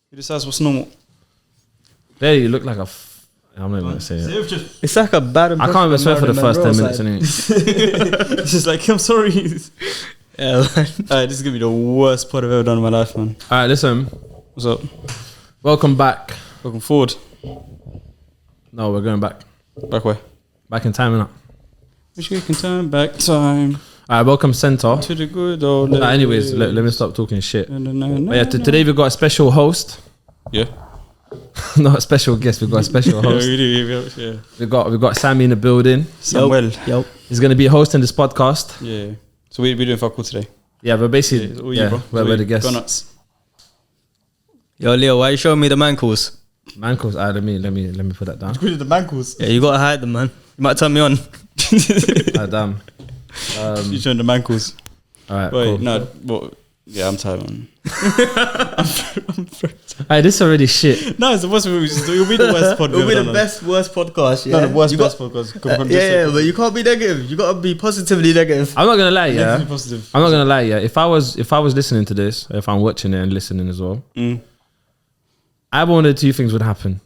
Who decides what's normal? There you look like a. I'm not even gonna say it. It's like a bad impression. I can't even swear for the first 10 minutes. It's just like, I'm sorry. Yeah, This is gonna be the worst pod I've ever done in my life, man. All right, listen. What's up? Welcome back. Welcome forward. No, we're going back. Back where? Back in time, innit? Wish we can turn back time All right, welcome center. to the good old days. Anyways, let me stop talking shit. No. Yeah, today we've got a special host. Yeah. Not a special guest, we've got a special host. Yeah. We've got Sami in the building. Samuel. Yep. He's gonna be hosting this podcast. Yeah. So we're doing fuck all today. Yeah, but basically, It's all you, bro. we're the guests. Go nuts. Yo, Leo, why you showing me the mankles? Mankles. Let me put that down. The mankles. Yeah, you gotta hide them, man. You might turn me on. Damn. You showing the mankles. All right. Wait, Cool. no. Well, yeah, I'm tired, man. Hey, this is already shit. No, it's the worst. It'll be the worst podcast. It'll be the best, worst podcast. Yeah, No, the worst You best got- podcast. Yeah, but you can't be negative. You gotta be positively negative. I'm not gonna lie, yeah. Positive. I'm not gonna lie, yeah. If I was listening to this, if I'm watching it and listening as well, I wanted two things would happen.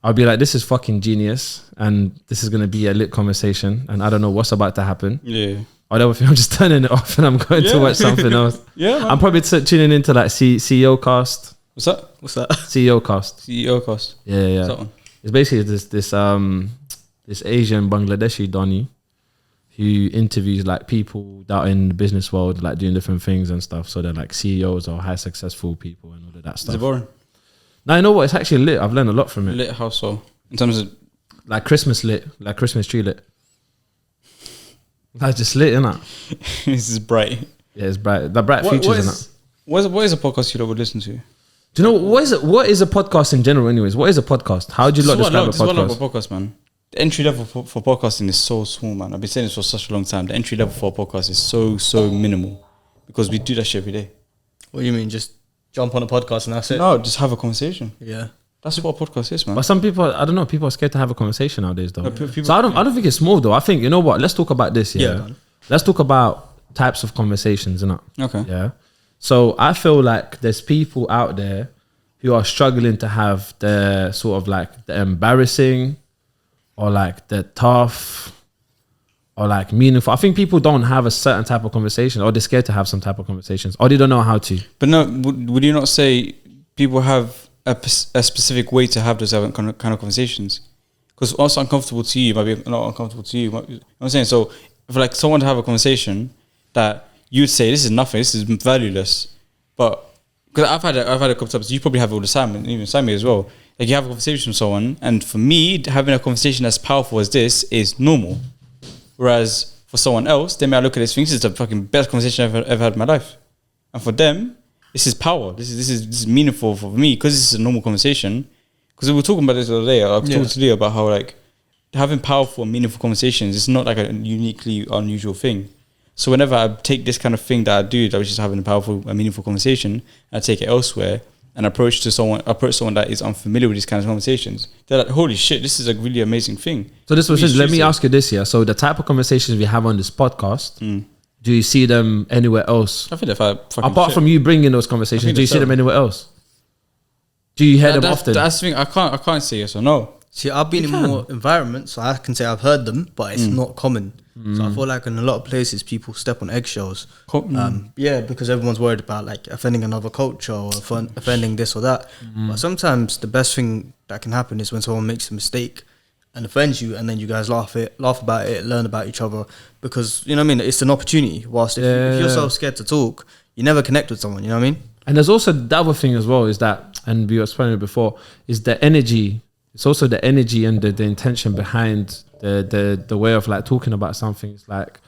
I'll be like, this is fucking genius, and this is gonna be a lit conversation, and I don't know what's about to happen. Yeah. Or the other thing, I'm just turning it off and I'm going to watch something else. Yeah, man. I'm probably tuning into like CEO cast. What's that? What's that? CEO cast. CEO cost. Yeah. What's that one? It's basically this Asian Bangladeshi Donny who interviews like people that are in the business world, like doing different things and stuff. So they're like CEOs or high successful people and all of that Is it stuff. boring? Now, you know what? It's actually lit. I've learned a lot from it. Lit house or in terms of Like Christmas lit, like Christmas tree lit. That's just lit, innit? this is bright. Yeah, it's bright. The bright features, innit? What is a podcast you would listen to? Do you know what is it? What is a podcast in general, anyways? What is a podcast? How do you lot describe a This is what I love podcast? about podcast, man. The entry level for podcasting is so small, man. I've been saying this for such a long time. The entry level for a podcast is so minimal because we do that shit every day. What do you mean? Just jump on a podcast and that's it? No, just have a conversation. Yeah. That's what a podcast is, man. But some people, I don't know, people are scared to have a conversation nowadays, though. No, people- So I don't think it's small, though. I think, you know what? Let's talk about this. Yeah. man. Let's talk about types of conversations, innit? Okay. Yeah. So I feel like there's people out there who are struggling to have the sort of like the embarrassing or like the tough or like meaningful. I think people don't have a certain type of conversation, or they're scared to have some type of conversations, or they don't know how to. But no, would you not say people have a specific way to have those kind of conversations? Because what's uncomfortable to you might be not uncomfortable to you. You know what I'm saying? So if like someone to have a conversation that you'd say this is nothing, this is valueless, but because I've had a couple times, you probably have it all the time, and even Sami as well. Like you have a conversation with someone, and for me, having a conversation as powerful as this is normal. Whereas for someone else, they may look at this thing, this is the fucking best conversation I've ever had in my life. And for them, this is power. This is meaningful for me because this is a normal conversation. Because we were talking about this the other day. I talked to Leo about how like having powerful and meaningful conversations is not like a uniquely unusual thing. So whenever I take this kind of thing that I do, that was just having a powerful and meaningful conversation, I take it elsewhere and approach someone that is unfamiliar with these kinds of conversations. They're like, holy shit, this is a really amazing thing. So this was Please just, let choose me it. ask you this here. So the type of conversations we have on this podcast, do you see them anywhere else? I think if I fucking Apart from you bringing those conversations, do you see them anywhere else? Do you hear them often? That's the thing. I can't say yes or no. See, I've been in more environments, so I can say I've heard them, but it's not common. So I feel like in a lot of places, people step on eggshells. Yeah, because everyone's worried about like offending another culture or offending this or that. But sometimes the best thing that can happen is when someone makes a mistake and offends you, and then you guys laugh about it, learn about each other. Because you know what I mean, it's an opportunity. Whilst if you're so scared to talk, you never connect with someone. You know what I mean? And there's also the other thing as well is that, and we were explaining it before, is the energy. It's also the energy and the intention behind the way of like talking about something. It's like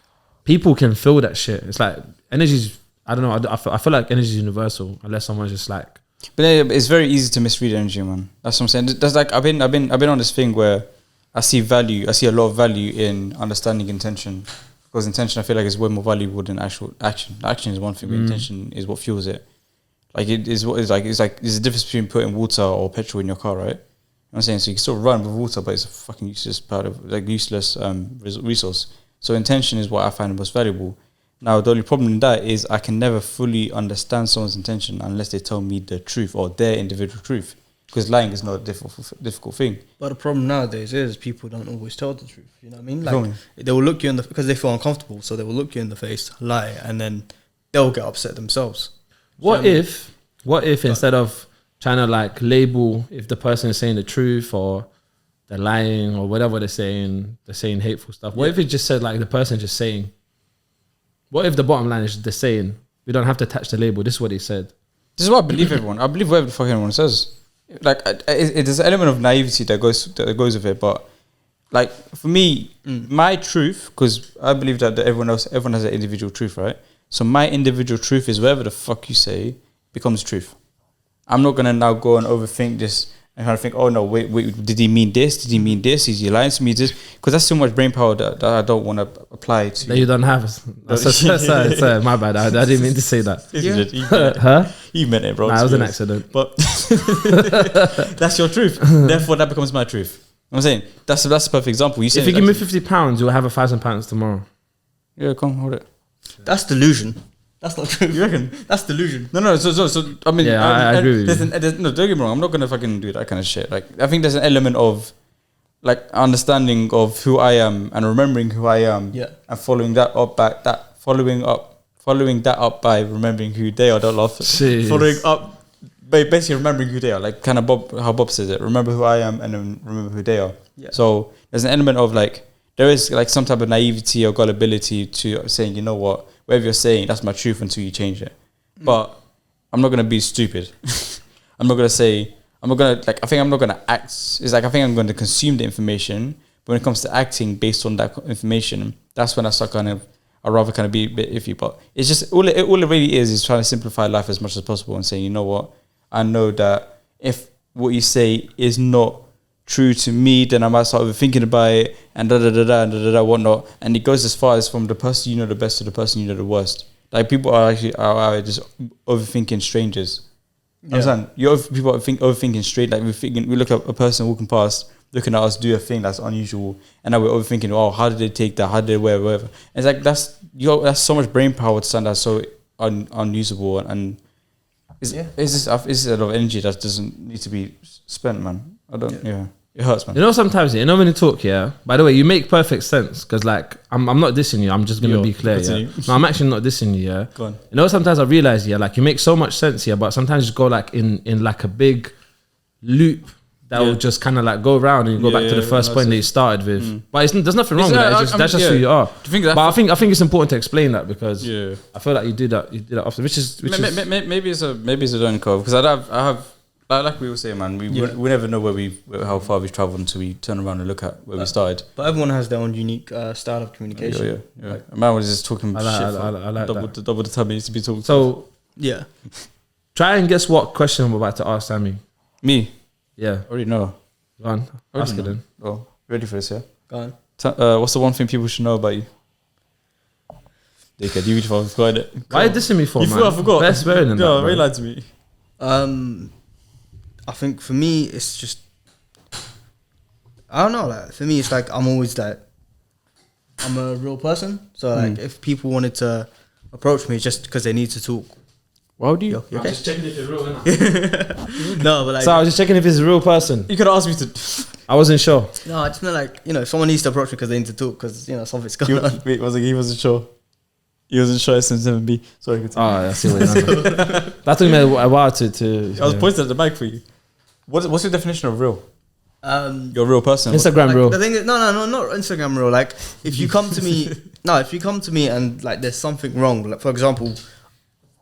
people can feel that shit. It's like energy's, I don't know, I feel like energy is universal unless someone's just like. But it's very easy to misread energy, man. That's what I'm saying. That's like I've been on this thing where I see a lot of value in understanding intention. Because intention, I feel like, is way more valuable than actual action. Action is one thing, but intention is what fuels it. Like it is what is like. It's like there's a difference between putting water or petrol in your car, right? You know what I'm saying? So you can still run with water, but it's a fucking useless resource. So intention is what I find the most valuable. Now, the only problem in that is I can never fully understand someone's intention unless they tell me the truth or their individual truth. Because lying is not a difficult thing. But the problem nowadays is people don't always tell the truth. You know what I mean? Like they will look you in the because they feel uncomfortable, so they will look you in the face, lie, and then they'll get upset themselves. What if instead of trying to like label if the person is saying the truth or they're lying or whatever they're saying hateful stuff. What if it just said like the person just saying? What if the bottom line is they're saying we don't have to attach the label? This is what he said. This is what I believe everyone. I believe whatever the fuck anyone says. Like there's an element of naivety that goes with it, but like for me, my truth, because I believe that everyone has an individual truth, right? So my individual truth is whatever the fuck you say becomes truth. I'm not gonna now go and overthink this and kind of think, oh no, wait, did he mean this? Did he mean this? Is he lying to me? This because that's too much brain power that I don't want to apply to. That you don't have. Sorry, my bad. I didn't mean to say that. Huh? You meant it, bro. Nah, it was an accident. But that's your truth. Therefore, that becomes my truth. I'm saying that's a perfect example. If you give me £50, you'll have £1,000 tomorrow. Yeah, come hold it. That's delusion. That's not true. You reckon? That's delusion. No. So I mean, yeah, I agree with you. No, don't get me wrong. I'm not gonna fucking do that kind of shit. Like, I think there's an element of like understanding of who I am and remembering who I am. Yeah. And following that up by remembering who they are. Don't laugh. Jeez. Following up, basically remembering who they are. Like kind of how Bob says it. Remember who I am and then remember who they are. Yeah. So there's an element of like there is like some type of naivety or gullibility to saying, you know what, whatever you're saying, that's my truth until you change it. But I'm not gonna be stupid. I'm not gonna act. It's like I think I'm going to consume the information. But when it comes to acting based on that information, that's when I start I'd rather kind of be a bit iffy. But it's just all it really is trying to simplify life as much as possible and saying, you know what, I know that if what you say is not true to me, then I might start overthinking about it and whatnot. And it goes as far as from the person you know the best to the person you know the worst. Like people are just overthinking strangers. Yeah. Understand? People are overthinking straight. Like we look at a person walking past, looking at us do a thing that's unusual, and now we're overthinking. Oh, how did they take that? How did they wear whatever? And it's like that's so much brain power to stand that's so unusable and it's just a lot of energy that doesn't need to be spent, man. I don't. Yeah, it hurts, man. You know, sometimes when you talk, yeah. By the way, you make perfect sense because, like, I'm not dissing you. I'm just gonna be clear. Yeah? No, I'm actually not dissing you. Yeah. Go on. You know, sometimes I realize, yeah, like you make so much sense, yeah, but sometimes you go like in like a big loop that will just kind of like go around and you go back to the first point that you started with. But there's nothing wrong with that. That's just who you are. But I think it's important to explain that because I feel like you did that often, which is maybe it's a learning curve because I have. Like we were saying, man, we never know how far we've travelled until we turn around and look at where we started. But everyone has their own unique style of communication. Yeah. Like, a man was just talking shit I like double the time he used to be talking. So yeah, try and guess what question I'm about to ask Sammy. Me? Yeah, I already know. Go on, ask it then. Oh, ready for this? Yeah. Go on. What's the one thing people should know about you? Dickhead, you forgot it. Why are you dissing me for, man? I forgot. Best better than that. Really lied to me. I think for me, it's just, I don't know, like, for me, it's like, I'm always like, I'm a real person. So, like, if people wanted to approach me just because they need to talk. Why would you? I'm just checking if you're real, innit? No, but like. So, I was just checking if he's a real person. You could have asked me to. I wasn't sure. No, I just meant like, if someone needs to approach me because they need to talk because, something's going on. Wait, he wasn't sure. He wasn't sure since 7B. Sorry, continue. I see what you're saying. That took me a while to I was pointing at the mic for you. What's your definition of real? You're a real person. Instagram like, real. The thing is, no, not Instagram real. Like, if you come to me, and like there's something wrong. Like, for example,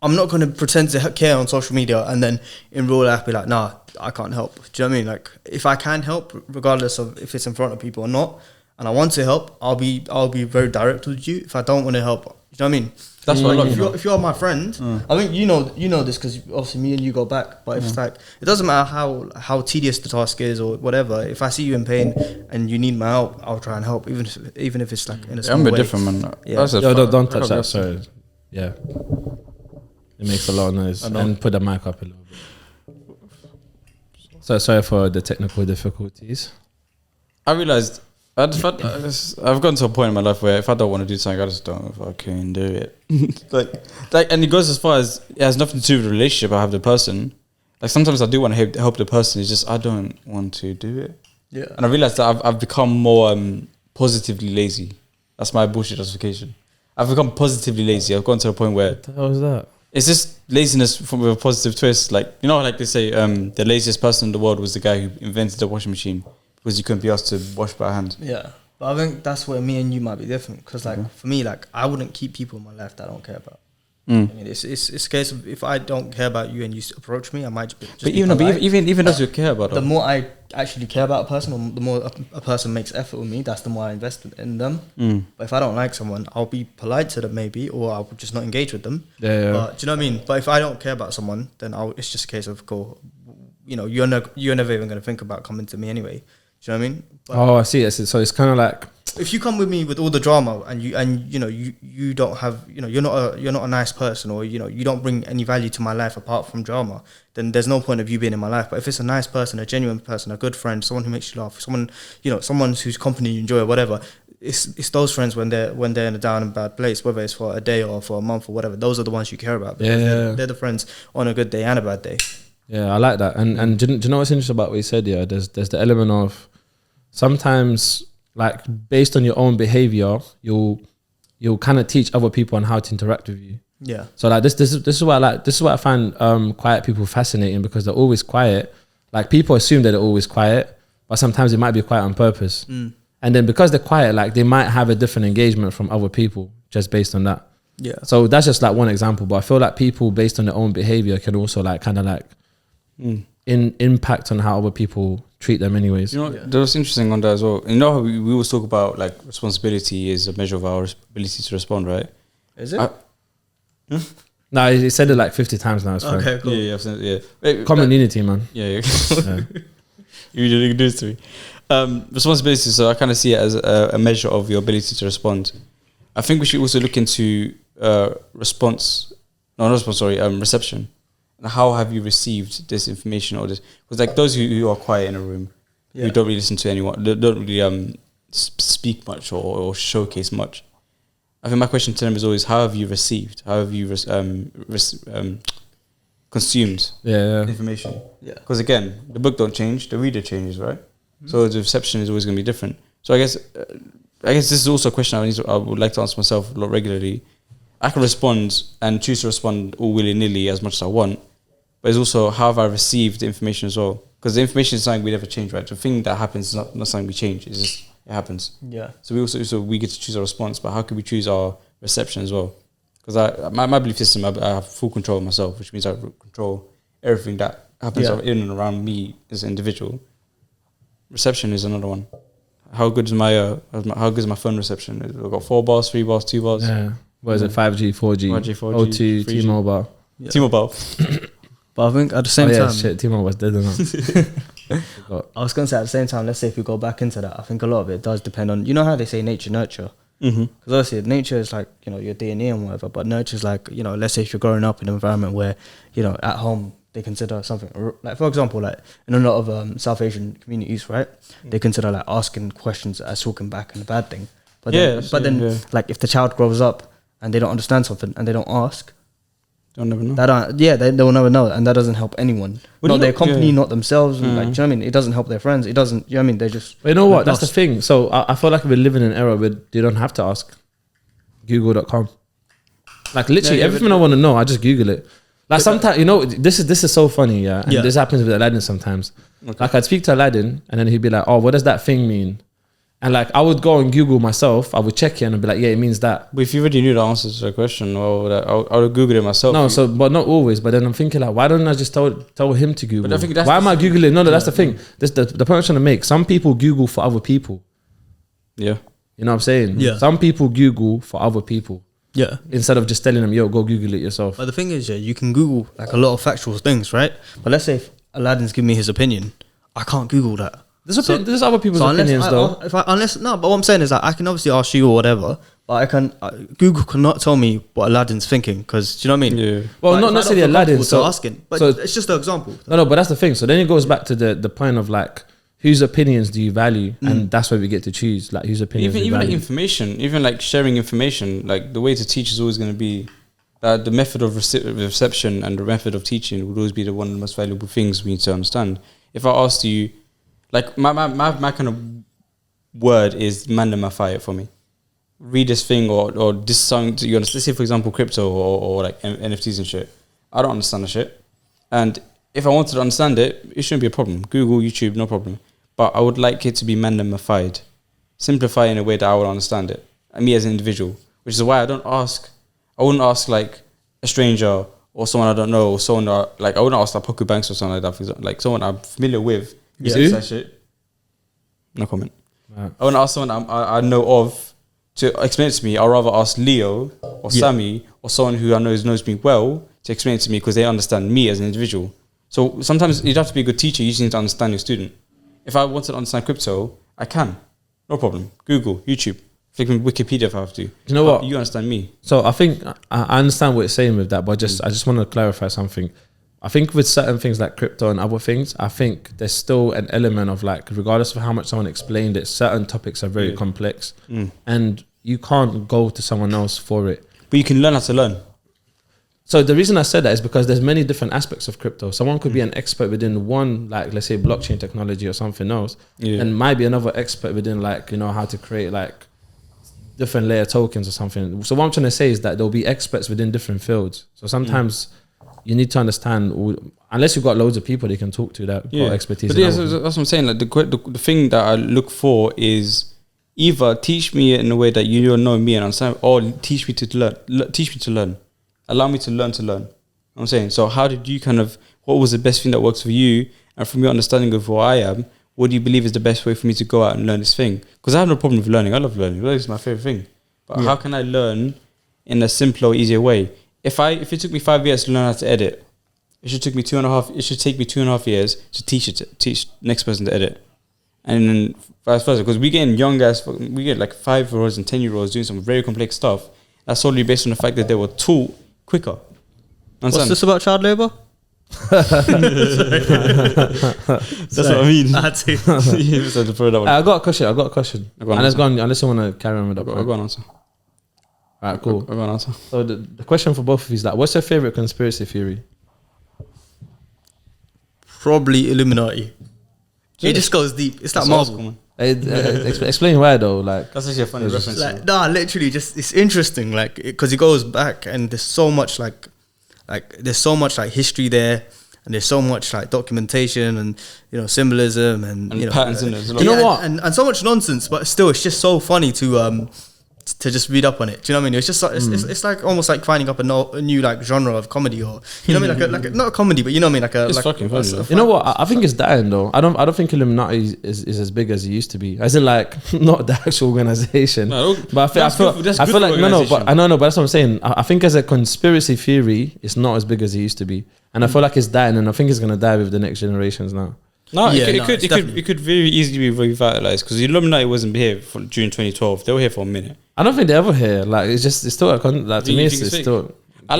I'm not going to pretend to care on social media and then in real life be like, nah, I can't help. Do you know what I mean? Like, if I can help, regardless of if it's in front of people or not, and I want to help, I'll be very direct with you. If I don't want to help, you know what I mean? That's what I if you're my friend, I think you know this because obviously me and you go back. But if it's like, it doesn't matter how tedious the task is or whatever. If I see you in pain and you need my help, I'll try and help, even if it's like in a small way. I'm a bit different, man. Yeah. Don't touch that. Sorry. Yeah, it makes a lot of noise. And put the mic up a little bit. So sorry for the technical difficulties. I realized I've gotten to a point in my life where if I don't want to do something, I just don't fucking do it. And it goes as far as it has nothing to do with the relationship I have with the person. Like sometimes I do want to help the person. It's just I don't want to do it. Yeah. And I realized that I've become more positively lazy. That's my bullshit justification. I've become positively lazy. I've gotten to a point where What the hell is that? it's just laziness with a positive twist. Like, you know, like they say, the laziest person in the world was the guy who invented the washing machine because you couldn't be asked to wash by hand. Yeah. But I think that's where me and you might be different. Because, like, for me, like, I wouldn't keep people in my life that I don't care about. I mean, it's a case of if I don't care about you and you approach me, I might just But even those who care about the more I actually care about a person, or the more a person makes effort with me, that's the more I invest in them. But if I don't like someone, I'll be polite to them maybe, or I'll just not engage with them. Yeah. But do you know what I mean? But if I don't care about someone, then it's just a case of you're never even going to think about coming to me anyway. Do you know what I mean? But I see. So it's kind of like, if you come with me with all the drama and you don't have, you're not a nice person, or you don't bring any value to my life apart from drama, then there's no point of you being in my life. But if it's a nice person, a genuine person, a good friend, someone who makes you laugh, someone whose company you enjoy or whatever, it's those friends when they're in a down and bad place, whether it's for a day or for a month or whatever, those are the ones you care about. Because they're the friends on a good day and a bad day. Yeah, I like that. And do you know what's interesting about what you said? Yeah, there's the element of sometimes, like, based on your own behavior, you'll kind of teach other people on how to interact with you. Yeah. So like this is what I like. This is what I find quiet people fascinating, because they're always quiet. Like, people assume that they're always quiet, but sometimes they might be quiet on purpose. And then because they're quiet, like, they might have a different engagement from other people just based on that. Yeah. So that's just like one example. But I feel like people based on their own behavior can also like kind of like impact on how other people treat them anyways. You know, that was interesting on that as well. You know how we always talk about, like, responsibility is a measure of our ability to respond, right? Is it? No, he said it like 50 times now. It's fine. Okay, cool. Yeah. Wait, Common unity, man. Yeah. You didn't do this to me. Responsibility, so I kind of see it as a measure of your ability to respond. I think we should also look into reception. How have you received this information or this? Because, like, those who are quiet in a room, who don't really listen to anyone, they don't really speak much or showcase much. I think my question to them is always, how have you received? How have you consumed information? Yeah. Because again, the book don't change, the reader changes, right? So the reception is always going to be different. So I guess this is also a question I would like to answer myself a lot regularly. I can respond and choose to respond all willy-nilly as much as I want, but it's also how have I received the information as well? Because the information is something we never change, right? The thing that happens is not something we change. It's just, it happens. Yeah. So we get to choose our response, but how can we choose our reception as well? Because my belief system, I have full control of myself, which means I control everything that happens in and around me as an individual. Reception is another one. How good is my phone reception? I've got 4 bars, 3 bars, 2 bars. Yeah. What is it? 5G, 4G, 4G, O2, 3G. T-Mobile. Yeah. T-Mobile. But I think at the same time, shit, T-Mobile was dead enough. I was going to say, at the same time, let's say if we go back into that, I think a lot of it does depend on, you know how they say nature, nurture? Because obviously nature is like, your DNA and whatever, but nurture is like, let's say if you're growing up in an environment where, at home, they consider something, like, for example, like in a lot of South Asian communities, right? They consider like asking questions as talking back and a bad thing. But then, like, if the child grows up and they don't understand something and they don't ask, they'll never know. They will never know, and that doesn't help anyone. Not their company, not themselves. Like, do you know what I mean? It doesn't help their friends. It doesn't. You know what I mean? They just. But you know what? That's the thing. So I feel like we live in an era where you don't have to ask. Google.com. Like, literally everything I want to know, I just Google it. Like, sometimes, this is so funny, and this happens with Aladdin sometimes. Okay. Like, I'd speak to Aladdin, and then he'd be like, "Oh, what does that thing mean?" And like, I would go on Google myself, I would check it and I'd be like, yeah, it means that. But if you already knew the answer to the question, I would Google it myself. No, but not always. But then I'm thinking, like, why don't I just tell him to Google? But I think that's why am I Googling? No, that's the thing. The point I'm trying to make. Some people Google for other people. Yeah. You know what I'm saying? Yeah. Some people Google for other people. Yeah. Instead of just telling them, yo, go Google it yourself. But the thing is, you can Google like a lot of factual things, right? But let's say if Aladdin's giving me his opinion, I can't Google that. There's other people's opinions though. But what I'm saying is that I can obviously ask you or whatever, but Google cannot tell me what Aladdin's thinking, because do you know what I mean? Yeah. Well, not necessarily Aladdin. So asking, but it's just an example. No, but that's the thing. So then it goes back to the point of like whose opinions do you value, and that's where we get to choose, like whose opinions. Even like information, even like sharing information, like the way to teach is always going to be that the method of reception and the method of teaching would always be the one of the most valuable things we need to understand. If I asked you, like my kind of word is mandamify it for me. Read this thing or this song. You understand? Let's say for example crypto or like NFTs and shit. I don't understand the shit, and if I wanted to understand it, it shouldn't be a problem. Google, YouTube, no problem. But I would like it to be mandamified, simplify in a way that I would understand it. And me as an individual, which is why I wouldn't ask like a stranger or someone I don't know or someone that, like I wouldn't ask like Poku Banks or something like that. For example, like someone I'm familiar with. Who says that shit. No comment. Right. I wouldn't ask someone I know of to explain it to me. I'd rather ask Leo or Sami or someone who I know knows me well to explain it to me because they understand me as an individual. So sometimes you don't have to be a good teacher. You just need to understand your student. If I wanted to understand crypto, I can. No problem. Google, YouTube, flipping Wikipedia if I have to. You know what? You understand me. So I think I understand what you're saying with that, but I just want to clarify something. I think with certain things like crypto and other things, I think there's still an element of like, regardless of how much someone explained it, certain topics are very complex and you can't go to someone else for it. But you can learn how to learn. So the reason I said that is because there's many different aspects of crypto. Someone could be an expert within one, like let's say blockchain technology or something else, and might be another expert within like, you know, how to create like different layer tokens or something. So what I'm trying to say is that there'll be experts within different fields. So sometimes you need to understand, unless you've got loads of people that you can talk to that got expertise. But that's what I'm saying. Like the thing that I look for is either teach me in a way that you know me and understand, or teach me to learn. Teach me to learn. Allow me to learn. You know what I'm saying? So how did you what was the best thing that works for you? And from your understanding of who I am, what do you believe is the best way for me to go out and learn this thing? Because I have no problem with learning. I love learning. Learning is my favorite thing. But how can I learn in a simpler, easier way? If it took me 5 years to learn how to edit, it should take me 2.5 years to teach next person to edit. And then vice versa. Because we get young guys, we get like 5-year-olds and 10-year-olds doing some very complex stuff. That's solely based on the fact that they were taught quicker. What's this about child labour? That's what I mean. I got a question. Unless you want to carry on with that. I got an answer. Alright, cool. I got an answer. So the question for both of you is that, what's your favorite conspiracy theory? Probably Illuminati. It just goes deep. It's like Marvel. Explain why though. Like that's actually a funny reference. Like, literally, just it's interesting. Like because it goes back, and there's so much like history there, and there's so much like documentation and symbolism and you know patterns in it. You know what? And so much nonsense, but still, it's just so funny to just read up on it. Do you know what I mean? It's just like, it's like almost like finding up a new like genre of comedy, or you know what I mean, like not a comedy, but you know what I mean, it's fucking funny. You know what? I think it's dying though. I don't think Illuminati is as big as it used to be. As in like not the actual organization. No, but I feel like but that's what I'm saying. I think as a conspiracy theory, it's not as big as it used to be, and I feel like it's dying, and I think it's gonna die with the next generations now. No, it could very easily be revitalized because the Illuminati wasn't here during 2012. They were here for a minute. I don't think they're ever here. Like it's still like to me, it's still. I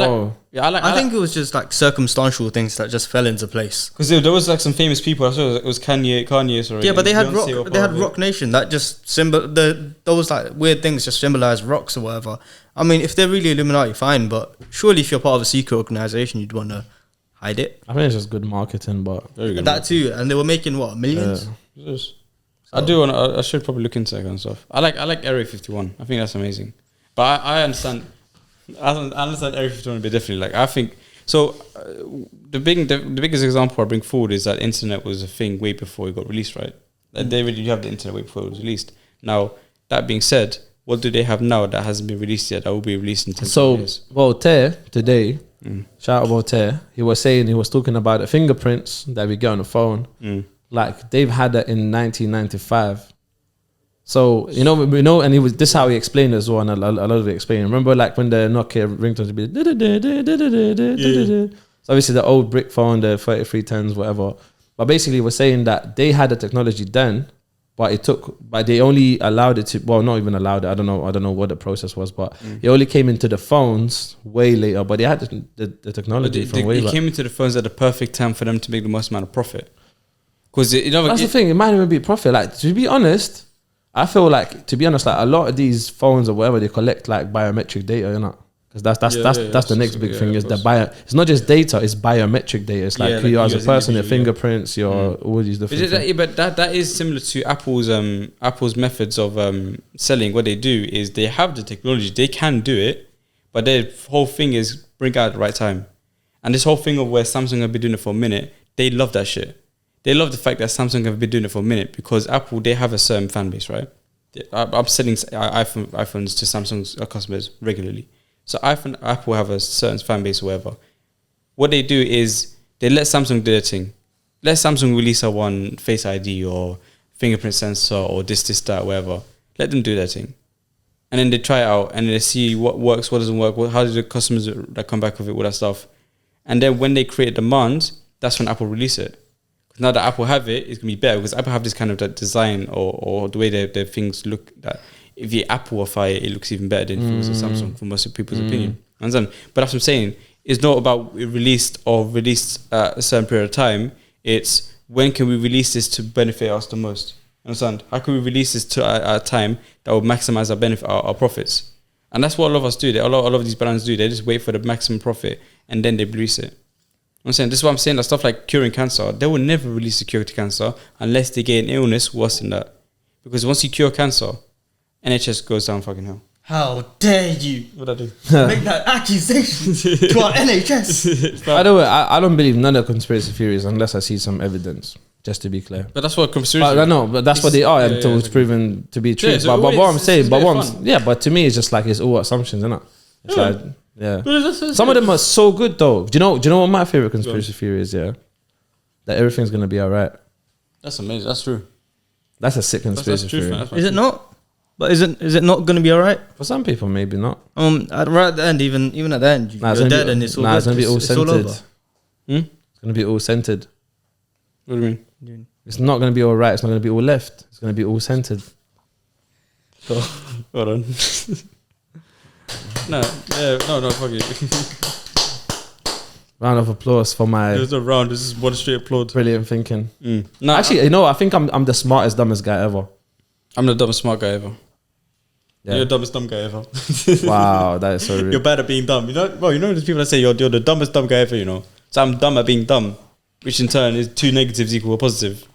think it was just like circumstantial things that just fell into place. Because there was like some famous people. I saw it was Kanye. Sorry. Yeah, but they had Rock Nation. That just those like weird things just symbolize rocks or whatever. I mean, if they're really Illuminati, fine. But surely, if you're part of a secret organization, you'd want to hide it. I think it's just good marketing, but very good. That too, and they were making what, millions. Yeah. I should probably look into that kind of stuff. I like Area 51. I think that's amazing. But I understand. I understand Area 51 a bit differently. Like I think so. The biggest example I bring forward is that internet was a thing way before it got released, right? Like they really have the internet way before it was released. Now that being said, what do they have now that hasn't been released yet? That will be released in 10 years. So Voltaire today. Shout out Voltaire. He was talking about the fingerprints that we get on the phone. Like they've had that in 1995. So we know, and this is how he explained it as well, and a lot of it explained. Remember, like when the Nokia ringtones would be, so obviously the old brick phone, the 3310s, whatever. But basically, we're saying that they had the technology then, but they only allowed it to. Well, not even allowed it. I don't know what the process was, but it only came into the phones way later. But they had the technology from way back. It came into the phones at the perfect time for them to make the most amount of profit. Because that's the thing. It might even be profit. Like, to be honest, I feel like, like a lot of these phones or whatever, they collect like biometric data, you know. Because that's the next big thing is the It's not just data; it's biometric data. It's like who you are as a person, your fingerprints, your all these different. But that is similar to Apple's methods of selling. What they do is they have the technology; they can do it, but their whole thing is bring out at the right time. And this whole thing of where Samsung have been doing it for a minute, they love that shit. They love the fact that Samsung have been doing it for a minute because Apple, they have a certain fan base, right? I'm selling iPhones to Samsung's customers regularly. So Apple have a certain fan base or whatever. What they do is they let Samsung do their thing. Let Samsung release a one Face ID or fingerprint sensor or this, that, whatever. Let them do their thing. And then they try it out and they see what works, what doesn't work, how do the customers that come back with it, all that stuff. And then when they create demand, that's when Apple release it. Now that Apple have it, it's going to be better because Apple have this kind of that design or the way their things look, that if you Applify it, it looks even better than if it was a Samsung, for most of people's opinion. Understand? But that's what I'm saying. It's not about released at a certain period of time. It's when can we release this to benefit us the most? Understand? How can we release this to at a time that will maximize our benefit, our profits? And that's what a lot of us do. A lot of these brands do. They just wait for the maximum profit and then they release it. I'm saying, this is what I'm saying, that stuff like curing cancer, they will never release a cure to cancer unless they get an illness worse than that. Because once you cure cancer, NHS goes down fucking hell. How dare you? What'd I do? Make that accusation to our NHS. By the way, I don't believe none of conspiracy theories unless I see some evidence. Just to be clear. But that's what conspiracy. I know, but that's what they are until it's proven to be true. Yeah, so but what I'm saying, it's but to me, it's just like it's all assumptions, isn't it? It's Yeah. like, yeah. Some of them are so good though. Do you know what my favorite conspiracy theory is? Yeah, that everything's gonna be alright. That's amazing. That's true. That's a sick conspiracy theory. Is it not? But is it not going to be alright? For some people, maybe not. Right at the end, even at the end, you're dead and it's all good. It's gonna be all It's all centered. over. It's gonna be all centered. What do you mean? It's not gonna be all right. It's not gonna be all left. It's gonna be all centered. So, hold on. No, fuck it. Round of applause for my There's no round. This is one straight applaud. brilliant thinking. No, Actually, you know, I think I'm the smartest, dumbest guy ever. I'm the dumbest smart guy ever. Yeah. You're the dumbest dumb guy ever. Wow, that is so rude. You're bad at being dumb. You know, there's people that say you're the dumbest dumb guy ever, you know. So I'm dumb at being dumb, which in turn is two negatives equal a positive.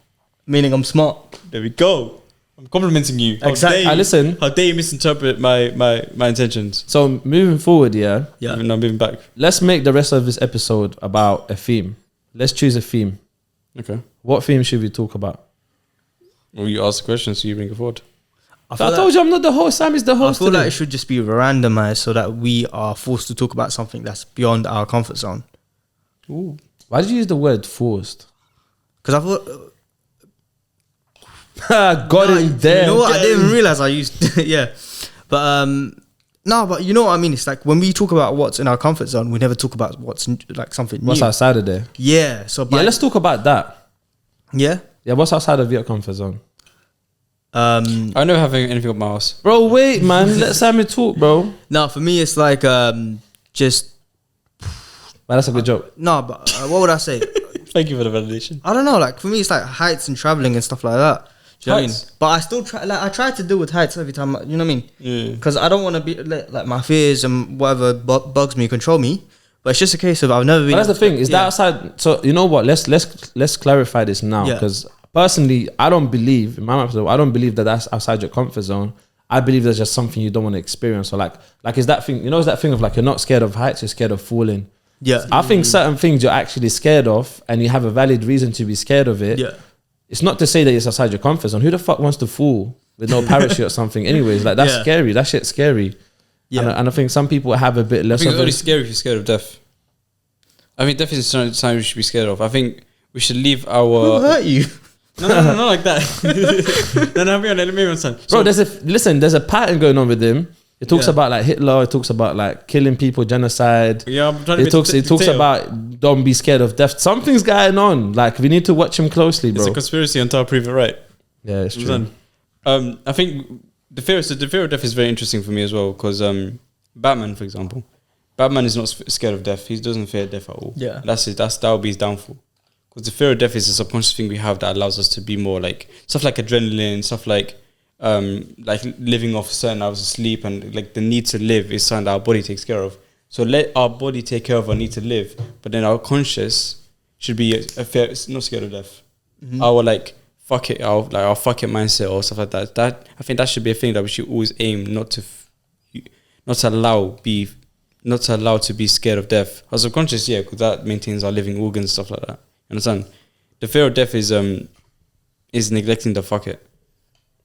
Meaning I'm smart. There we go. I'm complimenting you. Exactly. Listen. How dare you misinterpret my intentions? So moving forward, yeah, Even though I'm moving back. let's make the rest of this episode about a theme. Let's choose a theme. Okay. What theme should we talk about? Well, you ask the question, so you bring it forward. I told you I'm not the host. Sam is the I host. feel today. like it should just be randomized so that we are forced to talk about something that's beyond our comfort zone. Ooh. Why did you use the word forced? Because I thought, Got him there. you know what? I didn't even realize I used, yeah. But no, but you know what I mean. It's like when we talk about what's in our comfort zone, we never talk about what's like something new. What's outside of there? Yeah. So Yeah, let's talk about that. Yeah. Yeah, what's outside of your comfort zone? I never have anything on my house. Bro, wait, man. Let Sami talk, bro. No, for me, it's like just Man, that's a good joke. no. But what would I say? Thank you for the validation. I don't know. Like for me, it's like heights and traveling and stuff like that. Do you know what I mean? Heights? But I still try. Like I try to deal with heights every time. You know what I mean? Yeah. Because I don't want to be like my fears and whatever bugs me control me. But it's just a case of I've never been. But that's the thing. Is that outside? So you know what? Let's clarify this now, Yeah. because personally, I don't believe in my mind. I don't believe that that's outside your comfort zone. I believe there's just something you don't want to experience. Or like is that thing? You know, is that thing of like you're not scared of heights, you're scared of falling. Yeah. I think certain things you're actually scared of, and you have a valid reason to be scared of it. Yeah. It's not to say that it's outside your comfort zone. Who the fuck wants to fall with no parachute or something? Anyways, like that's Yeah. scary. That shit's scary. Yeah. And I think some people have a bit I less think of it's only it. scary if you're scared of death. I think death is something we should be scared of. I think we should leave our... Who hurt you? No, not like that. No, let me understand. Bro, there's a pattern going on with him. It talks Yeah. about like Hitler. It talks about like killing people, genocide. Yeah, I'm trying to It talks about don't be scared of death. Something's going on. Like we need to watch him closely, bro. It's a conspiracy until I prove it right. Yeah, it's true. I think the fear of death is very interesting for me as well, because Batman, for example, Batman is not scared of death. He doesn't fear death at all. Yeah. That will be his downfall. Because the fear of death is a subconscious thing we have that allows us to be more like stuff like adrenaline, stuff like living off certain hours of sleep, and like the need to live is something that our body takes care of. So let our body take care of our need to live, but then our conscious should be a fear, not scared of death. Our like fuck it, our fuck it mindset or stuff like that. That I think that should be a thing that we should always aim not to allow to be scared of death. Our subconscious, yeah, because that maintains our living organs and stuff like that. You understand? The fear of death is neglecting the fuck it.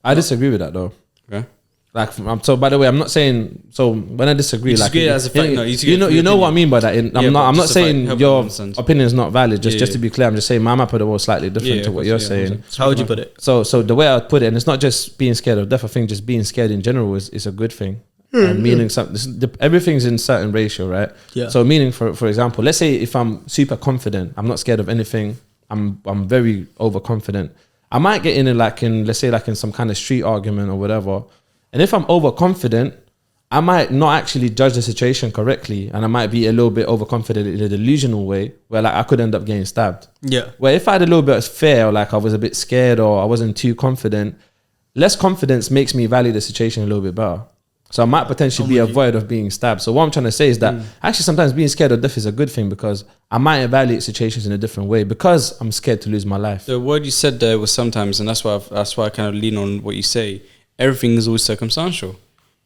I disagree with that though. Okay. Like, so by the way, I'm not saying, so when I disagree, like, as a fact, you know what I mean by that. I'm not saying your opinion is not valid. Just to be clear, I'm just saying my map of the world is slightly different to what you're saying. How would you put it? So the way I would put it, and it's not just being scared of death. I think just being scared in general is a good thing. And meaning everything's in certain ratio, right? Yeah. So meaning, for example, let's say if I'm super confident, I'm not scared of anything. I'm very overconfident. I might get let's say in some kind of street argument or whatever. And if I'm overconfident, I might not actually judge the situation correctly, and I might be a little bit overconfident in a delusional way where like I could end up getting stabbed. Yeah. Where if I had a little bit of fear, or like I was a bit scared, or I wasn't too confident, less confidence makes me value the situation a little bit better. So I might potentially be avoid of being stabbed. So what I'm trying to say is that actually sometimes being scared of death is a good thing, because I might evaluate situations in a different way because I'm scared to lose my life. The word you said there was sometimes, and that's why I kind of lean on what you say. Everything is always circumstantial,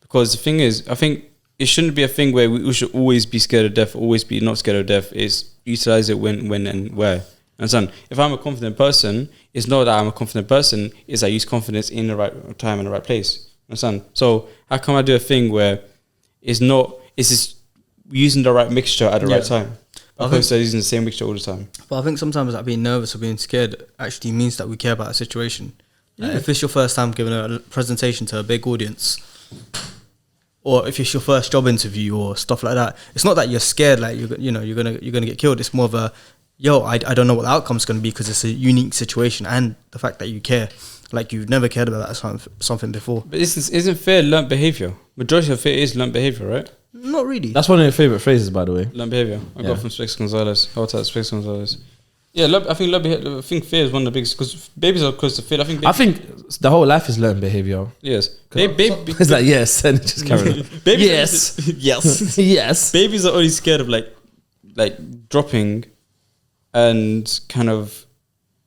because the thing is, I think it shouldn't be a thing where we should always be scared of death, always be not scared of death. Is utilize it when and where. Understand? If I'm a confident person, it's not that I'm a confident person, it's I use confidence in the right time and the right place. Understand? So how come I do a thing where it's just using the right mixture at the right time, opposed to using the same mixture all the time? But I think sometimes like being nervous or being scared actually means that we care about a situation. If it's your first time giving a presentation to a big audience, or if it's your first job interview or stuff like that, it's not that you're scared like you're gonna get killed. It's more of a I don't know what the outcome's gonna be, because it's a unique situation, and the fact that you care, like you've never cared about that something before. But isn't fear learnt behavior? Majority of fear is learnt behavior, right? Not really. That's one of your favorite phrases, by the way. Learnt behavior. I got from Specs Gonzalez. Specs Gonzalez. Yeah, I think fear is one of the biggest, because babies are close to fear. I think the whole life is learned behavior. Yes. It's like yes, and just carry on. Yes. Yes. Yes. Babies are only scared of like dropping, and kind of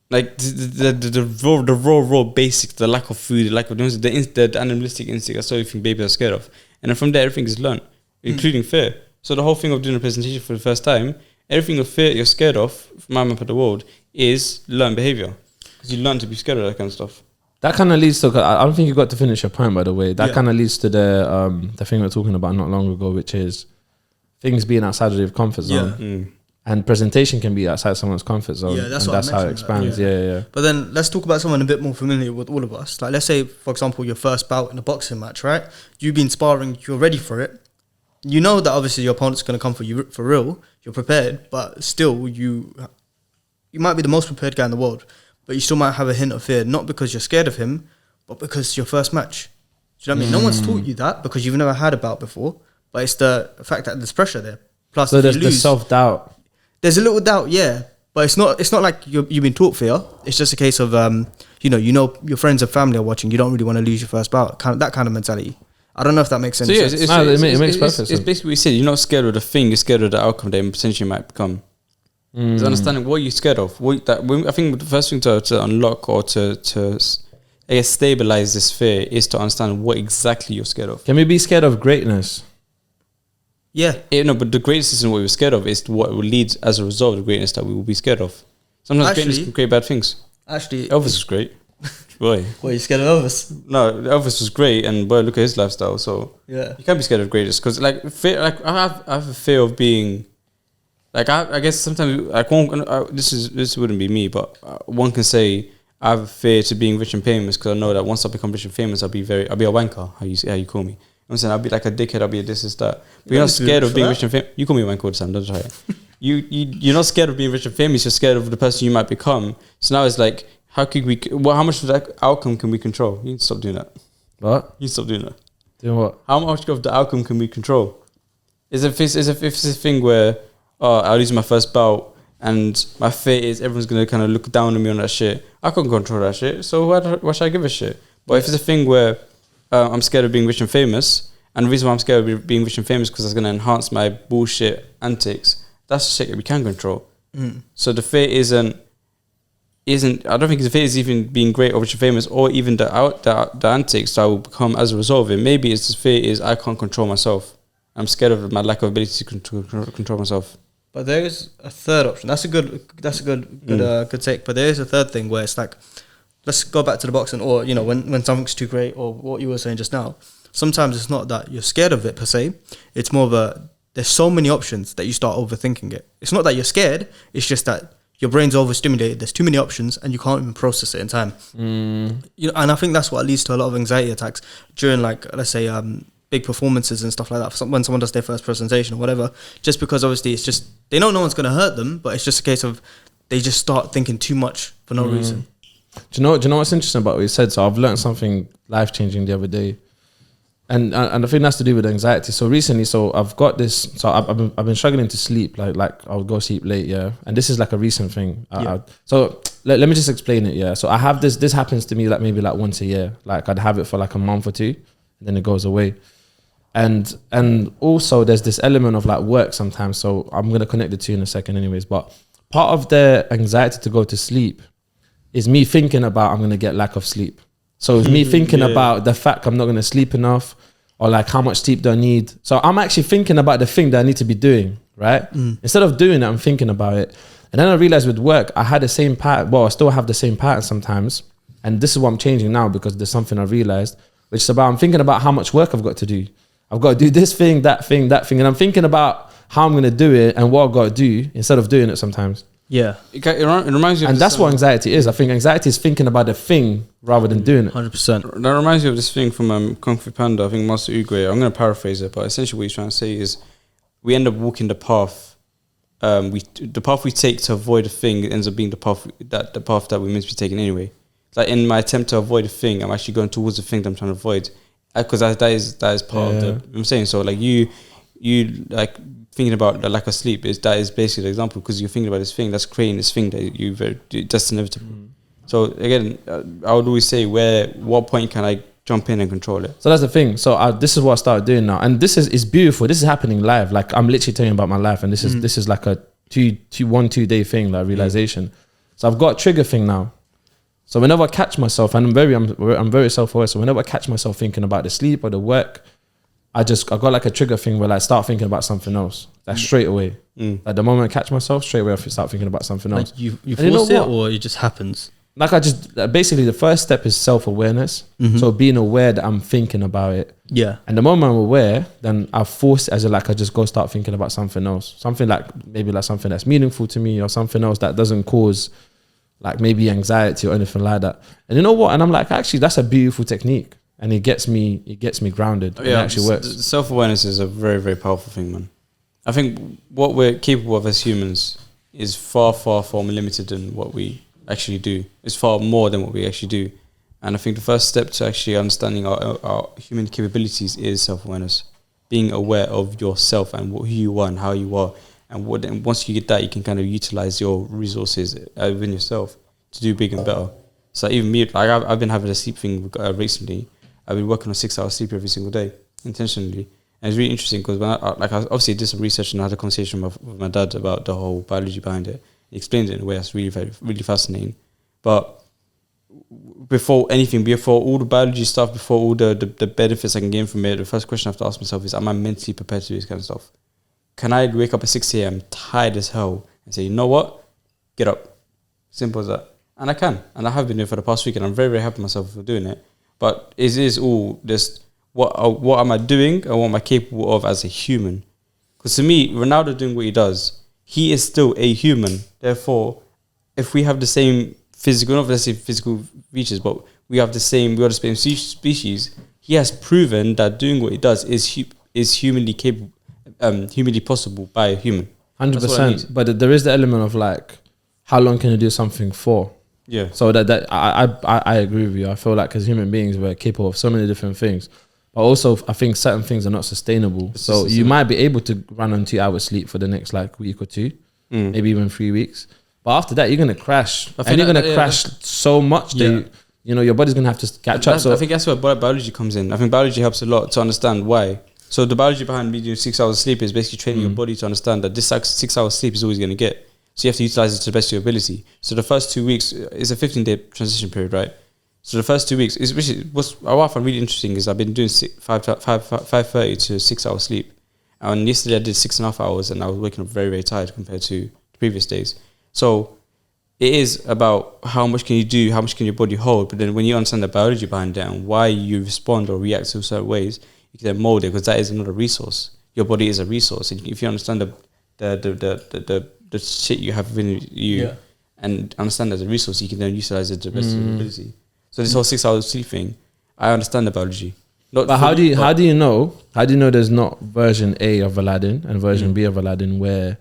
like the raw basics, the lack of food, the lack of the animalistic instinct. That's all you think babies are scared of, and then from there everything is learned, including fear. So the whole thing of doing a presentation for the first time, everything of fear you're scared of, from my map of the world, is learned behavior, because you learn to be scared of that kind of stuff. That kind of leads to, I don't think you got to finish your point, by the way. That kind of leads to the thing we were talking about not long ago, which is things being outside of your comfort zone. And presentation can be outside someone's comfort zone. Yeah, that's how it expands. Yeah. But then let's talk about someone a bit more familiar with all of us. Like, let's say, for example, your first bout in a boxing match, right? You've been sparring, you're ready for it. You know that obviously your opponent's going to come for you for real. You're prepared, but still you might be the most prepared guy in the world, but you still might have a hint of fear, not because you're scared of him, but because it's your first match. Do you know what I mean? No one's taught you that, because you've never had a bout before, but it's the fact that there's pressure there. Plus, so there's the self-doubt. There's a little doubt, yeah, but it's not like you've been taught fear. It's just a case of you know your friends and family are watching. You don't really want to lose your first bout. That kind of mentality. I don't know if that makes sense. So it makes perfect sense. It's basically what you said. You're not scared of the thing. You're scared of the outcome that potentially might become. It's understanding what you're scared of. I think the first thing to unlock or to I guess stabilize this fear is to understand what exactly you're scared of. Can we be scared of greatness? Yeah. No, but the greatness isn't what we're scared of. It's what will lead as a result of the greatness that we will be scared of. Sometimes greatness can create bad things. Actually, Elvis was great. Boy. What, you scared of Elvis? No, Elvis was great, and boy, look at his lifestyle. So yeah, you can't be scared of greatness, because fear, I have a fear of being, I guess sometimes this wouldn't be me, but one can say I have a fear to being rich and famous, because I know that once I become rich and famous, I'll be a wanker. How you call me? I'm saying I'll be like a dickhead. I'll be a this and that. But you're not scared of being rich and famous. You call me a wanker all the time. Don't try it. You're not scared of being rich and famous. You're scared of the person you might become. So now it's like, how much of that outcome can we control? You need to stop doing that. What? You need to stop doing that. Doing what? How much of the outcome can we control? Is it a thing where I'll lose my first bout, and my fear is everyone's gonna kind of look down on me on that shit. I can't control that shit, so why should I give a shit? But if it's a thing where I'm scared of being rich and famous, and the reason why I'm scared of being rich and famous because it's gonna enhance my bullshit antics, that's the shit that we can control. So the fear isn't. I don't think the fear is even being great or rich and famous, or even the antics that I will become as a result of it. Maybe it's the fear is I can't control myself. I'm scared of my lack of ability to control myself. But there is a third option. That's a good take. But there is a third thing where it's like, let's go back to the boxing, or when something's too great, or what you were saying just now. Sometimes it's not that you're scared of it per se. It's more of there's so many options that you start overthinking it. It's not that you're scared. It's just that your brain's overstimulated. There's too many options, and you can't even process it in time. And I think that's what leads to a lot of anxiety attacks during, like, let's say, big performances and stuff like that. When someone does their first presentation or whatever, just because obviously it's just they know no one's going to hurt them, but it's just a case of they just start thinking too much for no reason. Do you know what's interesting about what you said? So I've learned something life changing the other day, and I think that's to do with anxiety. So recently, I've got this. So I've been struggling to sleep. Like I'll go sleep late, yeah. And this is like a recent thing. So let me just explain it, yeah. So I have this. This happens to me like maybe like once a year. Like I'd have it for like a month or two, and then it goes away. And also there's this element of like work sometimes. So I'm gonna connect the two in a second, anyways. But part of the anxiety to go to sleep is me thinking about I'm gonna get lack of sleep. So it's me thinking about the fact I'm not gonna sleep enough, or like how much sleep do I need. So I'm actually thinking about the thing that I need to be doing, right? Instead of doing it, I'm thinking about it. And then I realized with work, I had the same pattern. Well, I still have the same pattern sometimes. And this is what I'm changing now because there's something I realized, which is about I'm thinking about how much work I've got to do. I've got to do this thing, that thing, that thing. And I'm thinking about how I'm gonna do it and what I've got to do instead of doing it sometimes. Yeah, it reminds you of and that's what anxiety is. I think anxiety is thinking about the thing rather than doing it. 100%. That reminds me of this thing from Kung Fu Panda. I think Master Oogway. I'm going to paraphrase it, but essentially what he's trying to say is we end up walking the path. The path we take to avoid a thing ends up being the path that we're meant to be taking anyway. Like in my attempt to avoid a thing, I'm actually going towards the thing that I'm trying to avoid, because that is part of the. I'm saying so. Like you like. Thinking about the lack of sleep is basically the example, because you're thinking about this thing that's creating this thing that that's inevitable. So again, I would always say what point can I jump in and control it? So that's the thing. So this is what I started doing now, and this is beautiful. This is happening live. Like I'm literally telling you about my life, and this is like a 2 day thing, like realization. So I've got a trigger thing now. So whenever I catch myself, and I'm very self-aware. So whenever I catch myself thinking about the sleep or the work, I got like a trigger thing where I start thinking about something else. Like straight away. Like the moment I catch myself, straight away I start thinking about something else. Like you force it, or it just happens? Like basically the first step is self-awareness. So being aware that I'm thinking about it. Yeah. And the moment I'm aware, then I force it I just go start thinking about something else. Something like maybe like something that's meaningful to me, or something else that doesn't cause like maybe anxiety or anything like that. And you know what? And I'm like, actually that's a beautiful technique. And it gets me grounded. It actually works. Self-awareness is a very, very powerful thing, man. I think what we're capable of as humans is far, far, far more limited than what we actually do. It's far more than what we actually do. And I think the first step to actually understanding our human capabilities is self-awareness. Being aware of yourself and who you are and how you are. And once you get that, you can kind of utilize your resources within yourself to do big and better. So even me, like I've been having a sleep thing recently. I've been working on 6 hours sleep every single day, intentionally. And it's really interesting because when I obviously did some research and I had a conversation with my dad about the whole biology behind it. He explained it in a way that's really, very, really fascinating. But before all the biology stuff, before all the benefits I can gain from it, the first question I have to ask myself is, am I mentally prepared to do this kind of stuff? Can I wake up at 6 a.m. tired as hell and say, you know what? Get up. Simple as that. And I can. And I have been doing it for the past week, and I'm very, very happy with myself for doing it. But it is all just what am I doing and what am I capable of as a human? Because to me, Ronaldo doing what he does, he is still a human. Therefore, if we have the same physical, not let's say physical features, but we are the same species, he has proven that doing what he does is humanly capable, humanly possible by a human. 100%. But there is the element of like, how long can you do something for? Yeah. So that I agree with you. I feel like as human beings we're capable of so many different things, but also I think certain things are not sustainable. So you might be able to run on 2 hours sleep for the next like week or two, maybe even 3 weeks. But after that, you're gonna crash, I think and you're that- gonna yeah, crash so much that you know your body's gonna have to catch up. So I think that's where biology comes in. I think biology helps a lot to understand why. So the biology behind me doing 6 hours of sleep is basically training your body to understand that this 6 hours sleep is always going to get. So you have to utilize it to the best of your ability. So the first 2 weeks is a 15-day transition period, right? So the first 2 weeks is what I find really interesting is I've been doing 5:30 to 6 hours sleep, and yesterday I did 6.5 hours, and I was waking up very, very tired compared to the previous days. So it is about how much can you do, how much can your body hold, but then when you understand the biology behind it and why you respond or react to certain ways, you can then mold it, because that is another resource. Your body is a resource, and if you understand the shit you have within you and understand as a resource, you can then utilize it to the best of your ability. So this whole 6 hours sleep thing, I understand the biology. but how do you know there's not version A of Aladdin and version B of Aladdin, where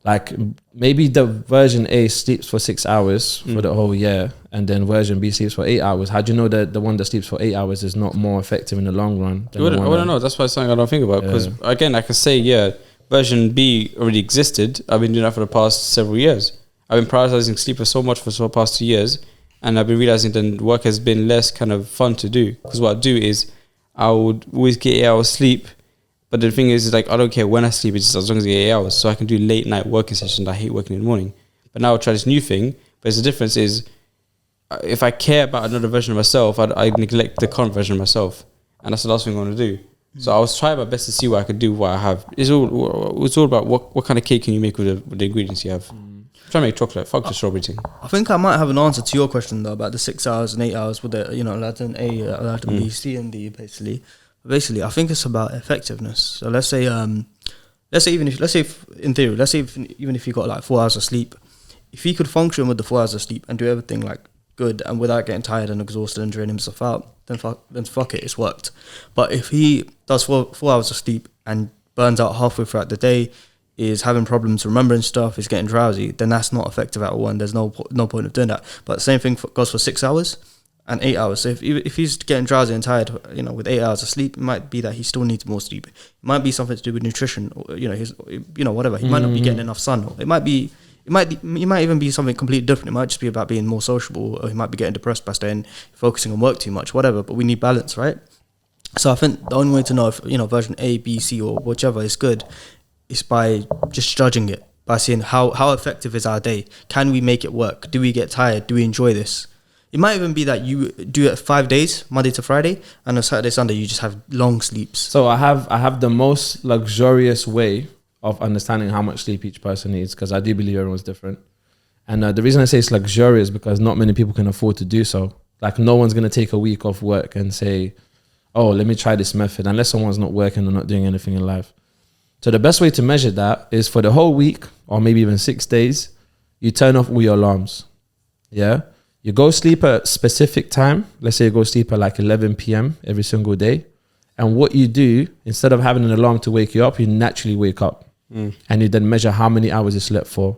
like maybe the version A sleeps for 6 hours for the whole year, and then version B sleeps for 8 hours? How do you know that the one that sleeps for 8 hours is not more effective in the long run? I wouldn't know. That's why it's something I don't think about. Because again, I can say, version B already existed. I've been doing that for the past several years. I've been prioritizing sleep so much for the past 2 years, and I've been realizing that work has been less kind of fun to do. Because what I do is I would always get 8 hours sleep. But the thing is like, I don't care when I sleep, it's just as long as I get 8 hours. So I can do late night working sessions. I hate working in the morning. But now I'll try this new thing. But the difference is, if I care about another version of myself, I neglect the current version of myself. And that's the last thing I want to do. So I was trying my best to see what I could do, what I have. It's all about what kind of cake can you make with the ingredients you have. Try to make chocolate. Fuck the strawberry thing. I think I might have an answer to your question though about the 6 hours and 8 hours with the Aladdin A, Aladdin B, C, and D basically. Basically, I think it's about effectiveness. So let's say in theory, even if you got like 4 hours of sleep, if he could function with the 4 hours of sleep and do everything like good and without getting tired and exhausted and draining himself out, then fuck it, it's worked. But if he does 4 hours of sleep and burns out halfway throughout the day, is having problems remembering stuff, is getting drowsy, then that's not effective at all, and there's no point of doing that. But the same thing goes for 6 hours and 8 hours. So if he's getting drowsy and tired, with 8 hours of sleep, it might be that he still needs more sleep. It might be something to do with nutrition, or his, whatever. He might not be getting enough sun. Or it might even be something completely different. It might just be about being more sociable, or he might be getting depressed by focusing on work too much, whatever. But we need balance, right? So I think the only way to know if version A, B, C, or whichever is good is by just judging it, by seeing how effective is our day. Can we make it work? Do we get tired? Do we enjoy this? It might even be that you do it 5 days, Monday to Friday, and on Saturday, Sunday, you just have long sleeps. So I have the most luxurious way of understanding how much sleep each person needs, because I do believe everyone's different. And the reason I say it's luxurious because not many people can afford to do so. Like, no one's going to take a week off work and say, oh, let me try this method, unless someone's not working or not doing anything in life. So the best way to measure that is for the whole week, or maybe even 6 days, you turn off all your alarms. Yeah? You go sleep at a specific time. Let's say you go sleep at like 11 p.m. every single day. And what you do, instead of having an alarm to wake you up, you naturally wake up. And you then measure how many hours you slept for.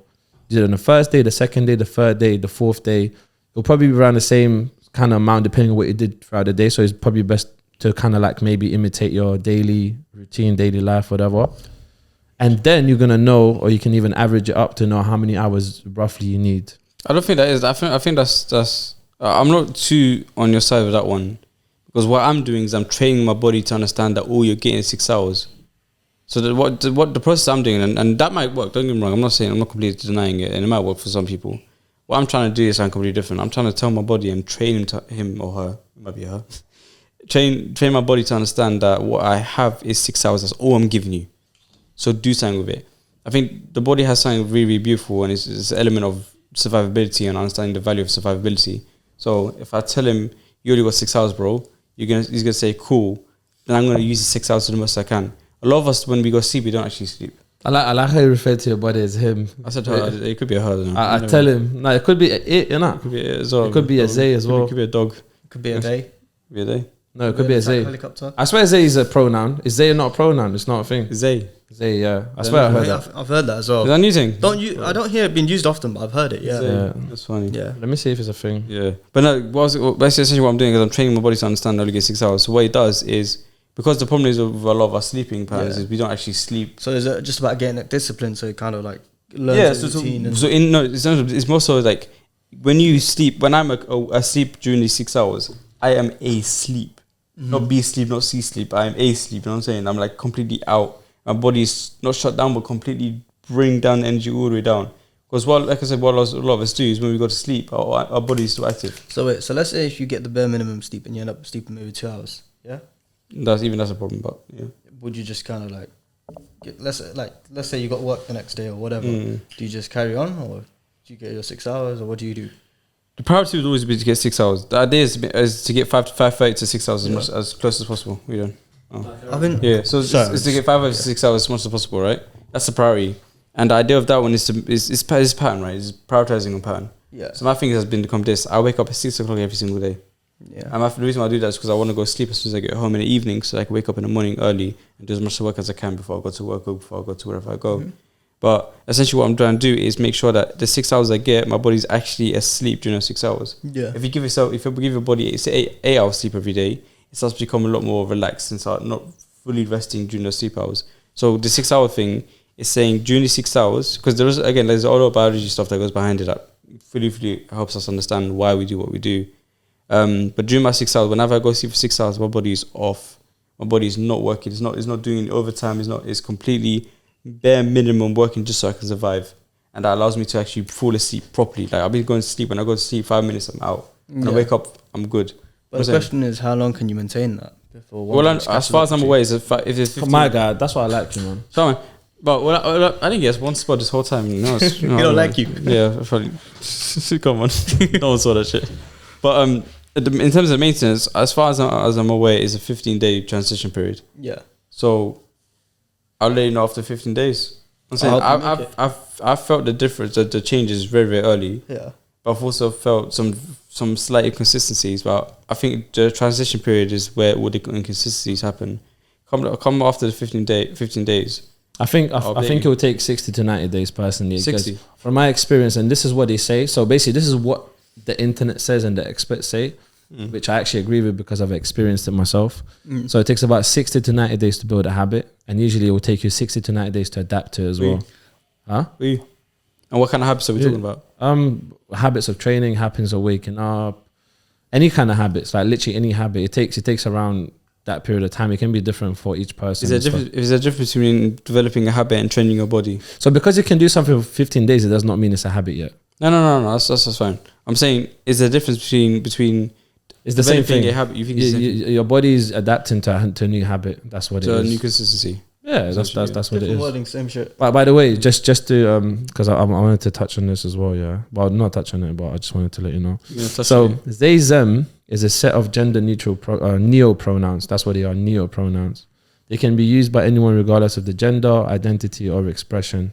You did it on the first day, the second day, the third day, the fourth day. It'll probably be around the same kind of amount depending on what you did throughout the day. So it's probably best to kind of like maybe imitate your daily routine, daily life, whatever. And then you're going to know, or you can even average it up to know how many hours roughly you need. I don't think that is. I think that's. I'm not too on your side with that one, because what I'm doing is I'm training my body to understand that all you're getting is 6 hours. So what the process I'm doing, and that might work. Don't get me wrong. I'm not completely denying it, and it might work for some people. What I'm trying to do is something completely different. I'm trying to tell my body and train him or her. It might be her. Train my body to understand that what I have is 6 hours. That's all I'm giving you. So do something with it. I think the body has something really, really beautiful, and it's an element of survivability and understanding the value of survivability. So if I tell him, you only got 6 hours, bro, he's gonna say, cool, then I'm gonna use the 6 hours to the most I can. A lot of us, when we go sleep, we don't actually sleep. I like how you refer to your body as him. I said her, it could be a her. I tell him, no, it could be it, you know. It could be it as well. It could be a Zay as well. It could be a dog. It could be a day. Could be a day. No, it could be a Zay. Helicopter. I swear Zay is a pronoun. Is Zay not a pronoun? It's not a thing. Zay. Zay, yeah. I swear I heard that. I've heard that as well. Is that a new thing? I don't hear it being used often, but I've heard it. Yeah. Yeah. That's funny. Yeah. Let me see if it's a thing. Yeah. But no, basically essentially what I'm doing is I'm training my body to understand I only get 6 hours. So what it does is, because the problem is with a lot of our sleeping patterns is we don't actually sleep. So is it just about getting it disciplined, so it kind of like learns a routine. It's more so like when you sleep. When I'm asleep during these 6 hours, I am asleep, not B sleep, not C sleep. I am asleep. You know what I'm saying? I'm like completely out. My body's not shut down, but completely bring down the energy all the way down. Because like I said, what a lot of us do is when we go to sleep, our body is still active. So let's say if you get the bare minimum sleep and you end up sleeping maybe 2 hours, yeah? That's a problem, but yeah. Would you just kind of like, let's say you got work the next day or whatever, do you just carry on or do you get your 6 hours or what do you do? The priority would always be to get 6 hours. The idea is to get 5:30 to 6 hours as close as possible. We don't. It's to get 5 hours to 6 hours as much as possible, right? That's the priority. And the idea of that one is pattern, right? It's prioritizing on pattern. Yeah. So my thing has been to come this. I wake up at 6 o'clock every single day. Yeah. And the reason why I do that is because I want to go sleep as soon as I get home in the evening, so I can wake up in the morning early and do as much work as I can before I go to work or before I go to wherever I go. But essentially, what I'm trying to do is make sure that the 6 hours I get, my body's actually asleep during those 6 hours. Yeah. If you give your body say 8 hours sleep every day, it starts to become a lot more relaxed and start not fully resting during those sleep hours. So the 6 hour thing is saying during the 6 hours, because there's a lot of biology stuff that goes behind it that fully helps us understand why we do what we do. But during my 6 hours, whenever I go sleep for 6 hours, my body is off. My body is not working. It's not doing overtime. It's completely bare minimum working just so I can survive. And that allows me to actually fall asleep properly. Like I've been going to sleep. When I go to sleep 5 minutes, I'm out. When I wake up, I'm good. But the question is, how long can you maintain that? As far as I'm aware, if it's 15, my God, that's why I like you, man. Sorry, but I didn't guess one spot this whole time. No, he don't like you. Yeah, probably. Come on, no one saw that shit. But in terms of maintenance, as far as I'm aware, is a 15-day transition period. Yeah. So I'll let you know after 15 days. I'm saying I've felt the difference, the changes very, very early. Yeah. But I've also felt some slight inconsistencies. But I think the transition period is where all the inconsistencies happen. Come after the 15 days. I think it will take 60 to 90 days personally. 60. From my experience, and this is what they say. So basically, this is what the internet says and the experts say, which I actually agree with because I've experienced it myself. So it takes about 60 to 90 days to build a habit, and usually it will take you 60 to 90 days to adapt to it as well. Huh? And what kind of habits are we talking about? Habits of training, habits of waking up, any kind of habits, like literally any habit. It takes around that period of time. It can be different for each person. Is there a difference between developing a habit and training your body? So because you can do something for 15 days, it does not mean it's a habit yet. No. That's fine. I'm saying, is there a difference between it's the same thing. A habit, you think your body's adapting to a new habit. That's what it is. To a new consistency. Yeah, that's what it is. Wording, same shit. By the way, just to because I wanted to touch on this as well. Yeah, well, not touch on it, but I just wanted to let you know. So they them is a set of gender neutral neo pronouns. That's what they are, neo pronouns. They can be used by anyone regardless of the gender, identity, or expression.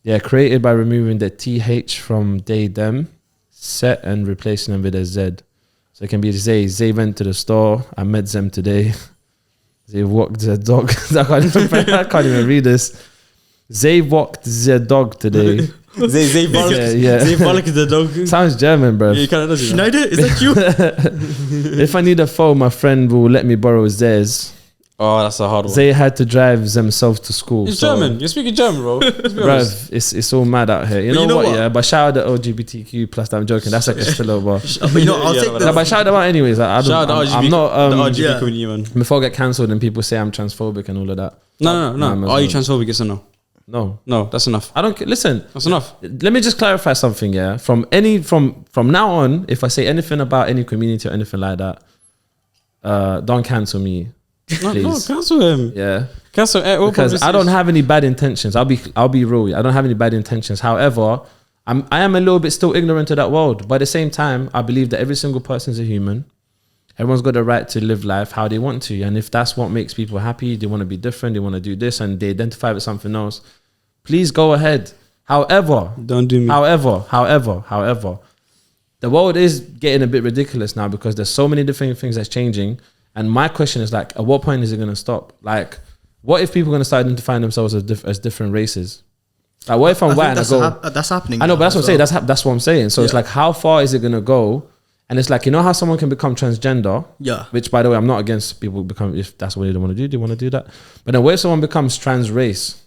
They are created by removing the th from they them, set and replacing them with a z. So it can be Zay went to the store. I met them today. They walked the dog. I can't even read this. They walked the dog today. They walked the dog. Sounds German, bro. Yeah, you kind of does. Schneider, is that you? If I need a phone, my friend will let me borrow theirs. Oh, that's a hard one. They had to drive themselves to school. It's German. You're speaking German, bro. Bruv, it's all mad out here. You know what? Yeah, but shout out the LGBTQ plus. I'm joking. That's like a still over. But you know, I'll take that. But shout out anyways. I'm not. The LGBT community, man. Before I get cancelled and people say I'm transphobic and all of that. No. Are you transphobic? Yes or no? No, that's enough. I don't listen. That's enough. Let me just clarify something. Yeah, from now on, if I say anything about any community or anything like that, don't cancel me. Please. No, cancel him. Yeah, cancel because I don't have any bad intentions. I'll be real. I don't have any bad intentions. However, I am a little bit still ignorant to that world. But at the same time, I believe that every single person is a human. Everyone's got the right to live life how they want to, and if that's what makes people happy, they want to be different, they want to do this, and they identify with something else. Please go ahead. However, don't do me. However, the world is getting a bit ridiculous now because there's so many different things that's changing. And my question is like, at what point is it going to stop? Like, what if people are going to start identifying themselves as different races? Like, what if I'm white and I go... that's happening. I know, but that's what I'm saying. That's what I'm saying. So it's like, how far is it going to go? And it's like, you know how someone can become transgender? Yeah. Which, by the way, I'm not against people become... If that's what they want to do, they want to do that. But then what if someone becomes trans race?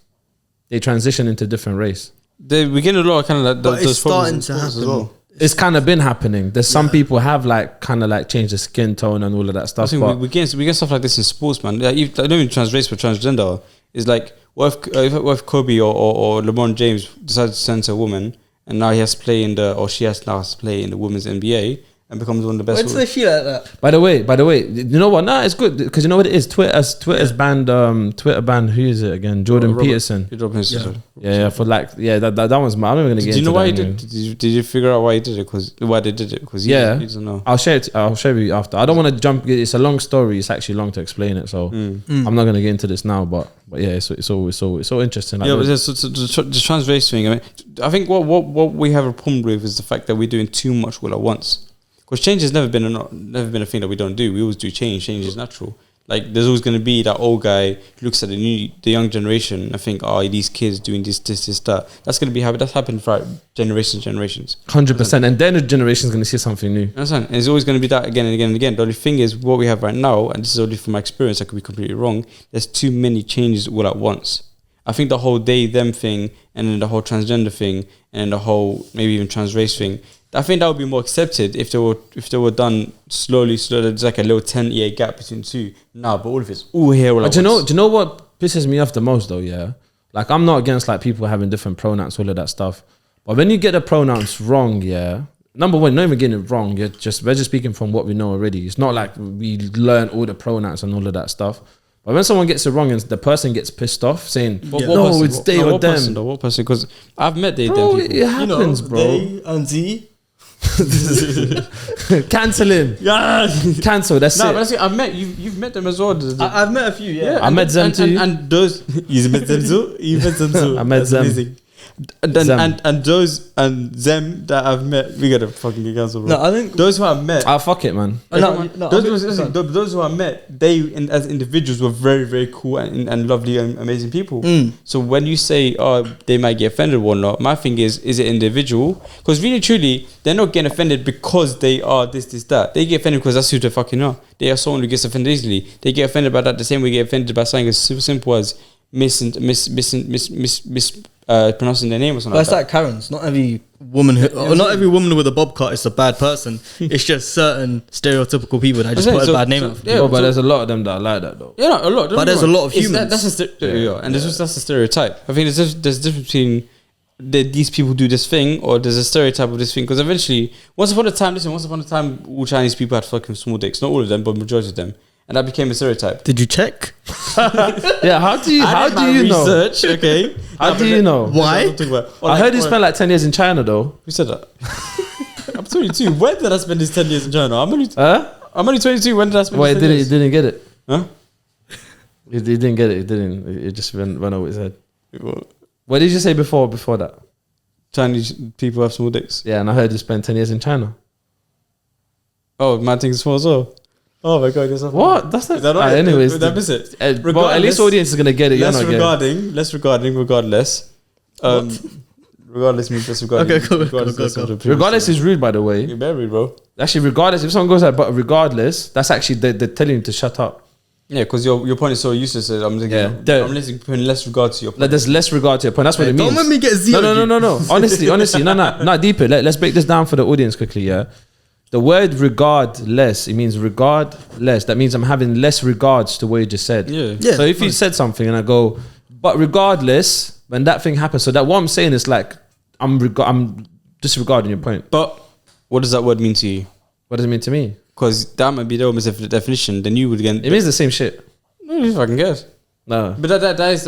They transition into different race. we get a lot of kind of like But those it's starting problems to in happen. sports as well. It's kind of been happening. There's some people have like kind of like changed the skin tone and all of that I stuff. think But we get stuff like this in sports, man. Like, I don't even transrace, but transgender is like, what if Kobe or LeBron James decides to send to a woman, and now he has to play she has to play in the women's NBA and becomes one of the best. Why do they feel like that? by the way, you know what? No, it's good because you know what it is. Twitter's banned. Twitter banned. Who is it again? Jordan Peterson. Yeah, for like that one's. I'm not even gonna get. Do you know why he anyway. did? Did you figure out why he did it? Why they did it? Because he doesn't know. I'll share it. I'll show you after. I don't want to jump. It's a long story. It's actually long to explain it. So I'm not gonna get into this now. But yeah, it's all interesting. Like Yeah, but the trans race thing. I mean, I think what we have a problem with is the fact that we're doing too much all at once. Because change has never been a thing that we don't do. We always do change. Change is natural. Like there's always going to be that old guy who looks at the young generation and think, oh, these kids doing this, that. That's going to be that's happened for generations. 100%. And then the generation is going to see something new. Understand? And it's always going to be that again and again and again. The only thing is what we have right now, and this is only from my experience, I could be completely wrong. There's too many changes all at once. I think the whole they them thing, and then the whole transgender thing, and then the whole maybe even trans race thing. I think that would be more accepted if they were done slowly. There's like a little 10-year gap between two. No, but all of it's all here. All Do you know what pisses me off the most though? Yeah, like I'm not against like people having different pronouns, all of that stuff. But when you get the pronouns wrong, yeah. Number one, not even getting it wrong. We're just speaking from what we know already. It's not like we learn all the pronouns and all of that stuff. But when someone gets it wrong and the person gets pissed off, saying, "No, it's they or them." What person? Because I've met they them people. It happens, bro. They and Z. Cancel him. Yeah, Cancel. That's it. But that's it. I've met you've met them as well. I've met a few. Yeah, I met them too. And those you met them too. You met them too. I met That's them. amazing. And those and them that I've met, we gotta fucking get cancelled. No, I think those who I've met. Fuck it, man. Those who I met, as individuals were very, very cool and lovely and amazing people. So when you say, oh, they might get offended or not, my thing is it individual? Because really, truly, they're not getting offended because they are this, that. They get offended because that's who they fucking are. They are someone who gets offended easily. They get offended by that the same way they get offended by something as simple as pronouncing their name or something. But it's like Karens. Not every woman not every woman with a bob cut is a bad person. It's just certain stereotypical people that just put a bad name out. But there's a lot of them that are like that though. Yeah, no, a lot. But there's a lot of humans. That's a stereotype. I think there's a difference between these people do this thing or there's a stereotype of this thing. Because eventually, once upon a time, all Chinese people had fucking small dicks. Not all of them, but majority of them. And that became a stereotype. Did you check? Yeah, how do you know? Research, okay. How do you know? Why? I heard you spent like 10 years in China though. Who said that? I'm 22. When did I spend these 10 years in China? I'm only 22. When did I spend? Wait, he didn't get it. Huh? He didn't get it. It just went over his head. What did you say before that? Chinese people have small dicks. Yeah, and I heard you spent 10 years in China. Oh, my thing's small as well. Oh my god, what? That's not. Anyways, did I miss it? Well, at least the audience is gonna get it. Less regarding, regardless. Regardless means disregarding. Okay, cool. Regardless is rude, by the way. You're very rude, bro. Actually, regardless, if someone goes like, but regardless, that's actually they're telling you to shut up. Yeah, because your point is so useless. I'm putting less regard to your point. Like, there's less regard to your point. That's what it means. Don't let me get zero. No. Honestly, no. Deeper. Let's break this down for the audience quickly. Yeah. The word regardless, it means regardless. That means I'm having less regards to what you just said. Yeah. So if you said something and I go, but regardless, when that thing happens, so that what I'm saying is like, I'm disregarding your point. But what does that word mean to you? What does it mean to me? Because that might be the almost definition. Then you would again. It means the same shit. No, fucking guess. No. But that is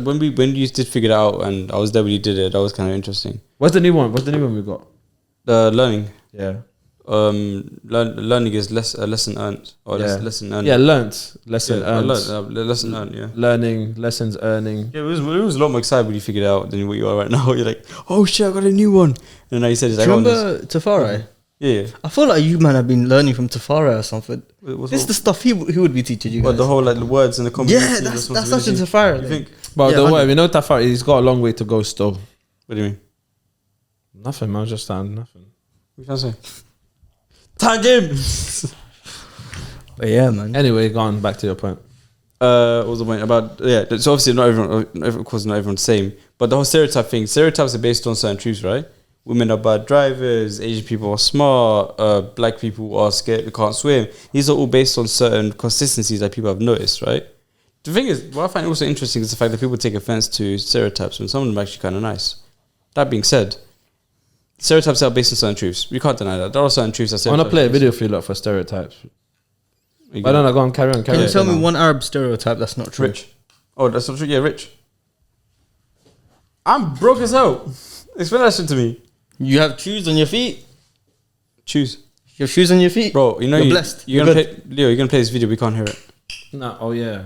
when you did figure it out and I was there when you did it. That was kind of interesting. What's the new one? We got? The learning. Yeah. Learning is lesson earned or lesson earned. Yeah, learnt. Lesson earned. Lesson earned, yeah. Learning, lessons earning. Yeah, it was a lot more excited when you figured it out than what you are right now. You're like, oh shit, I got a new one. And now you said it's like, do you remember Tafari? Yeah. I feel like you man have been learning from Tafari or something. This is the stuff he would be teaching you guys. But the whole like the words and the combination. Yeah, that's such a Tafari. You think? But the way we know Tafari, he's got a long way to go still. What do you mean? Nothing, man. Just nothing. What are you trying to say? Tag him. But yeah, man. Anyway, go on back to your point. what was the point about? Yeah, it's obviously not everyone. Of course, not everyone's the same. But the whole stereotype thing. Stereotypes are based on certain truths, right? Women are bad drivers. Asian people are smart. Black people are scared. They can't swim. These are all based on certain consistencies that people have noticed, right? The thing is, what I find also interesting is the fact that people take offense to stereotypes when some of them are actually kind of nice. That being said, stereotypes are based on certain truths. We can't deny that. There are certain truths that I want stereotypes to play a are video for you lot for stereotypes. based Why on. don't I go on? Carry on. Can you tell me one Arab stereotype that's not true? Rich. Oh, that's not true. Yeah, rich. I'm broke as hell. Explain that shit to me. You have shoes on your feet. Choose. You have shoes on your feet, Bro, you know You're blessed. You're You're gonna good. play, Leo, you're gonna play this video. We can't hear it. No. Oh yeah.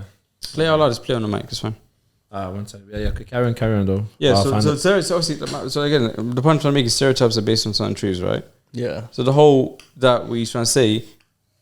Play out loud. Just play on the mic. It's fine. One second. Yeah. Carry on though. Yeah. I'll So, find so, it. obviously, so again, the point I'm trying to make is stereotypes are based on certain truths, right? Yeah. So the whole that we trying to say,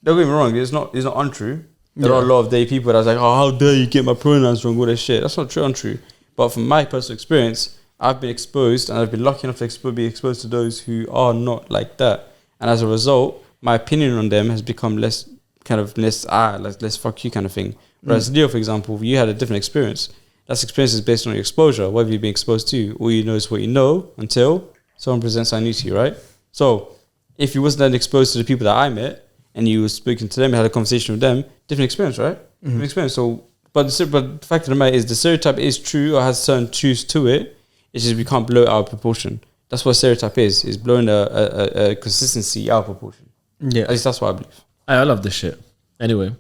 don't get me wrong. It's not untrue. There Yeah. are a lot of day people that's like, oh, how dare you get my pronouns wrong? All that shit. That's not true. Untrue. But from my personal experience, I've been exposed, and I've been lucky enough to be exposed to those who are not like that. And as a result, my opinion on them has become less fuck you kind of thing. Whereas Leo, for example, you had a different experience. That experience is based on your exposure. What have you been exposed to? All you know is what you know until someone presents something new to you, right? So if you wasn't then exposed to the people that I met and you were speaking to them, had a conversation with them, different experience, right? Different experience. So, but the fact of the matter is the stereotype is true or has certain truths to it. It's just we can't blow it out of proportion. That's what stereotype is blowing a consistency out of proportion. Yeah. At least that's what I believe. I love this shit. Anyway,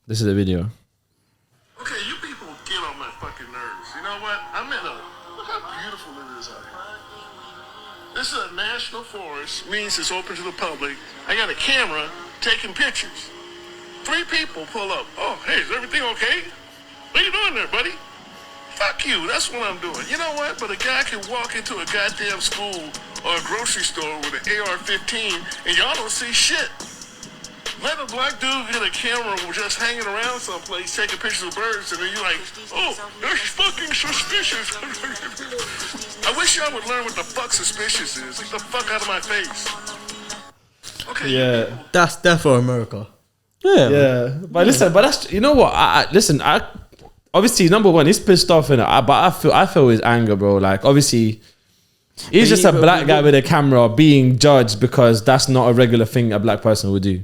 this is the video. Okay, you people get on my fucking nerves. You know what? Look how beautiful it is out here. This is a national forest, means it's open to the public. I got a camera taking pictures. 3 people pull up. Oh, hey, is everything okay? What are you doing there, buddy? Fuck you, that's what I'm doing. You know what? But a guy can walk into a goddamn school or a grocery store with an AR-15 and y'all don't see shit. Let a black dude get a camera just hanging around someplace taking pictures of birds and then you're like, oh, that's fucking suspicious. I wish y'all would learn what the fuck suspicious is. Get the fuck out of my face. Okay. Yeah. That's death for America. Yeah. But listen, but that's, you know what? Listen, obviously, number one, he's pissed off in it, but I feel his anger, bro. Like, obviously, he's just a black guy with a camera being judged because that's not a regular thing a black person would do,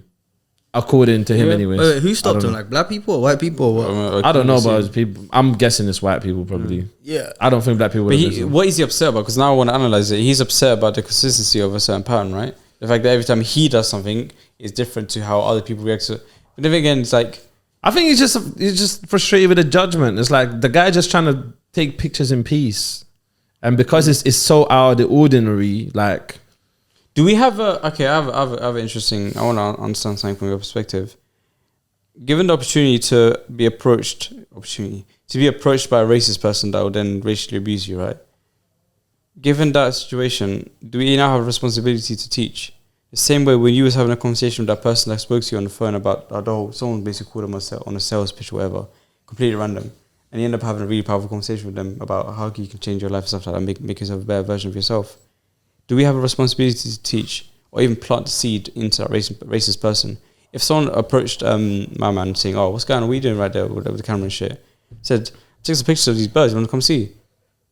according to him, anyways. Wait, who stopped him? Like black people or white people or what? I don't know, but people. I'm guessing it's white people probably. Yeah. I don't think black people. But Would what is he upset about? Because now I want to analyze it. He's upset about the consistency of a certain pattern, right? The fact that every time he does something is different to how other people react to it. But then again, it's like, I think he's just frustrated with the judgment. It's like the guy just trying to take pictures in peace, and because it's so out of the ordinary. Like, do we have a okay? I have an interesting. I want to understand something from your perspective. Given the opportunity to be approached by a racist person that would then racially abuse you, right? Given that situation, do we now have a responsibility to teach? The same way when you was having a conversation with that person that spoke to you on the phone about someone basically called him on a sales pitch or whatever, completely random, and you end up having a really powerful conversation with them about how you can change your life and stuff like that, make yourself a better version of yourself. Do we have a responsibility to teach or even plant the seed into that racist person? If someone approached my man saying, "Oh, what's going on? What are you doing right there with the camera and shit?" Said, "Take some pictures of these birds. You want to come see?"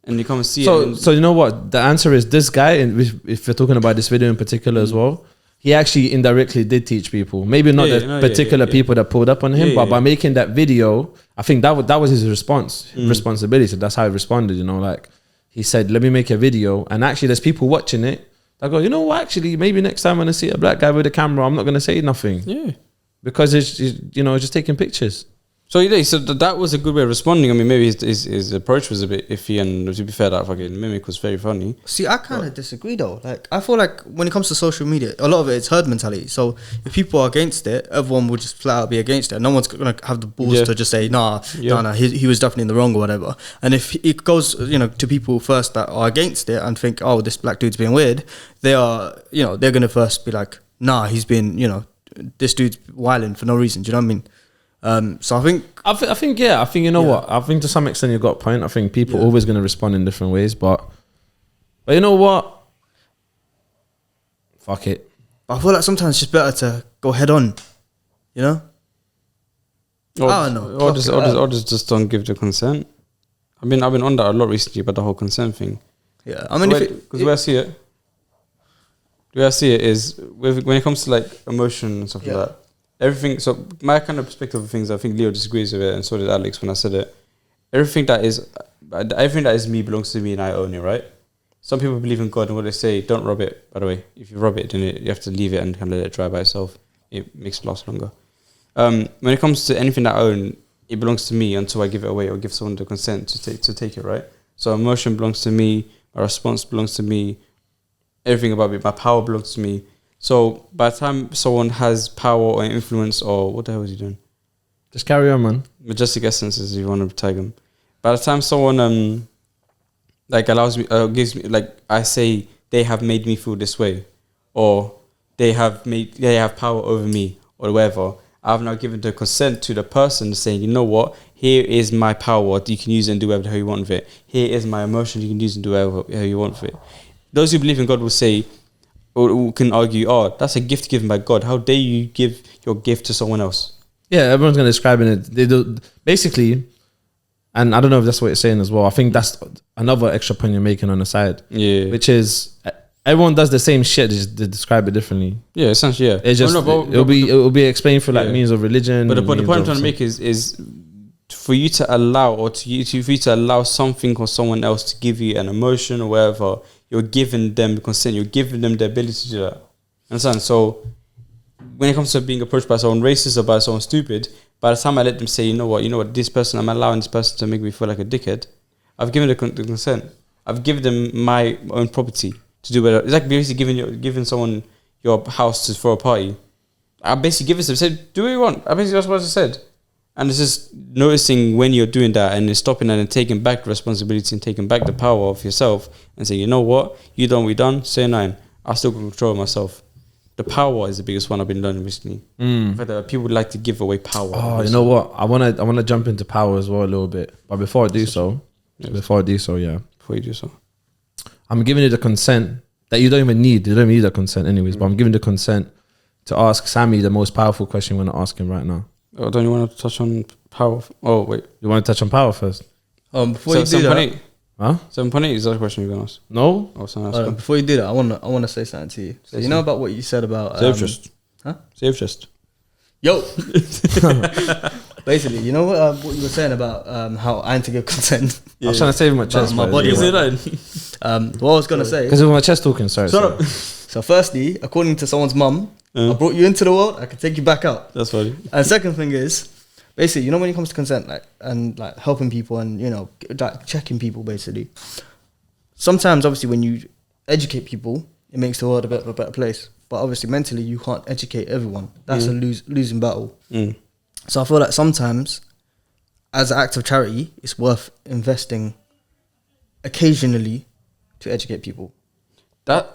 And you come and see it. So you know what? The answer is this guy, and if you're talking about this video in particular as well, he actually indirectly did teach people. Maybe not particular people that pulled up on him, but by making that video, I think that was his responsibility. So that's how he responded. You know, like he said, "Let me make a video," and actually, there's people watching it. I go, you know what? Actually, maybe next time when I see a black guy with a camera, I'm not going to say nothing. Yeah, because it's just taking pictures. So that was a good way of responding. I mean, maybe his approach was a bit iffy, and to be fair, that fucking mimic was very funny. See, I kind of disagree though. Like, I feel like when it comes to social media, a lot of it is herd mentality. So if people are against it, everyone will just flat out be against it. No one's gonna have the balls to just say, nah, he was definitely in the wrong or whatever. And if it goes, to people first that are against it and think, oh, this black dude's being weird, they are, they're gonna first be like, nah, he's been, this dude's wilding for no reason. Do you know what I mean? So I think you know what? I think to some extent you got a point. I think people are always going to respond in different ways, but you know what? Fuck it. I feel like sometimes it's just better to go head on, I don't know. Or just don't give the consent. I've been on that a lot recently about the whole consent thing. Yeah, I mean, Because the way I see it is when it comes to like emotion and stuff like that. Everything. So my kind of perspective of things, I think Leo disagrees with it, and so did Alex when I said it. Everything that is me belongs to me, and I own it. Right? Some people believe in God, and what they say, don't rub it. By the way, if you rub it, then you have to leave it and kind of let it dry by itself. It makes it last longer. When it comes to anything that I own, it belongs to me until I give it away or give someone the consent to take it. Right? So emotion belongs to me. My response belongs to me. Everything about me, my power belongs to me. So by the time someone has power or influence, or what the hell is he doing? Just carry on, man. Majestic essences, if you want to tag them. By the time someone like allows me, gives me, like I say, they have made me feel this way, or they have power over me, or whatever. I've now given the consent to the person saying, you know what? Here is my power. You can use it and do whatever the hell you want with it. Here is my emotion. You can use it and do whatever the hell you want with it. Those who believe in God will say, or can argue, oh, that's a gift given by God. How dare you give your gift to someone else? Yeah, everyone's going to describe it. They do basically, and I don't know if that's what you're saying as well. I think that's another extra point you're making on the side. Yeah, which is everyone does the same shit. They describe it differently. Yeah, essentially. Yeah, it's just it'll be explained through like means of religion. But the point I'm trying to make is for you to allow for you to allow something or someone else to give you an emotion or whatever. You're giving them consent. You're giving them the ability to do that. Understand? So when it comes to being approached by someone racist or by someone stupid, by the time I let them say, you know what, this person, I'm allowing this person to make me feel like a dickhead. I've given the consent. I've given them my own property to do whatever. It's like basically giving someone your house for a party. I basically give it to them. Said, do what you want. I basically that's what I said. And it's just noticing when you're doing that and stopping and taking back the responsibility and taking back the power of yourself and saying, you know what, you done, we done, say nine. I still can control myself. The power is the biggest one I've been learning recently. In fact, people would like to give away power. Oh, you know what? I wanna jump into power as well a little bit. But before I do so, I'm giving you the consent that you don't even need. You don't even need that consent anyways. But I'm giving the consent to ask Sami the most powerful question I'm gonna ask him right now. Oh, don't you want to touch on power? Oh, wait. You want to touch on power first? Before you do that, 7.8 is that a question you're going to ask? No. Before you do that, I want to say something to you. So you know about what you said about save trust? Huh? Save trust. Yo. Basically, you know what you were saying about how I need to give consent. I was trying to save my chest. My body. What I was gonna say? Because it was my chest talking. Sorry. Shut up. So, firstly, according to someone's mum, I brought you into the world. I can take you back out. That's funny. And second thing is, basically, when it comes to consent, and helping people and checking people, basically. Sometimes, obviously, when you educate people, it makes the world a bit of a better place. But obviously, mentally, you can't educate everyone. That's a losing battle. So I feel like sometimes, as an act of charity, it's worth investing occasionally to educate people. The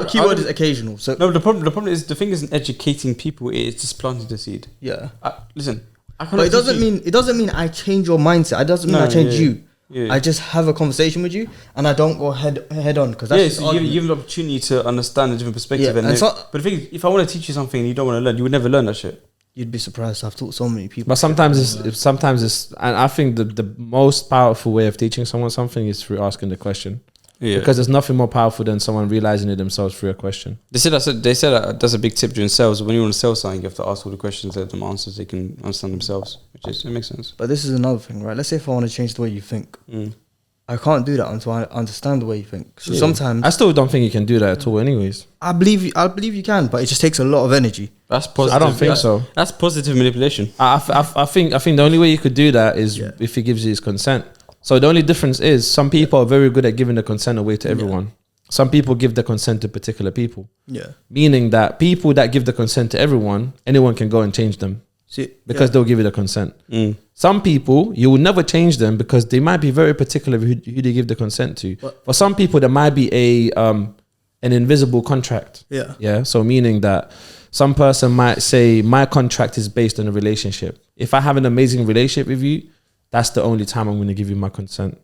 keyword is occasional. So no, the problem is the thing isn't educating people; it's just planting the seed. Yeah. Listen, but it doesn't mean I change your mindset. It doesn't mean I change you. Yeah. I just have a conversation with you, and I don't go head on because that's so you give the opportunity to understand a different perspective. Yeah, but the thing is, if I want to teach you something and you don't want to learn, you would never learn that shit. You'd be surprised. I've taught so many people. But sometimes it's, and I think the most powerful way of teaching someone something is through asking the question. Yeah. Because there's nothing more powerful than someone realizing it themselves through a question. They said that's a big tip during sales. When you want to sell something, you have to ask all the questions, let them answer, so they can understand themselves. It makes sense. But this is another thing, right? Let's say if I want to change the way you think, I can't do that until I understand the way you think. So sometimes I still don't think you can do that at all. Anyways, I believe you can, but it just takes a lot of energy. That's positive. I don't think so. That's positive manipulation. I think the only way you could do that is if he gives you his consent. So the only difference is some people are very good at giving the consent away to everyone. Some people give the consent to particular people. Yeah. Meaning that people that give the consent to everyone, anyone can go and change them. Because they'll give you the consent. Some people, you will never change them because they might be very particular who they give the consent to. For some people, there might be an invisible contract. Yeah. Yeah. So meaning that some person might say, my contract is based on a relationship. If I have an amazing relationship with you, that's the only time I'm going to give you my consent.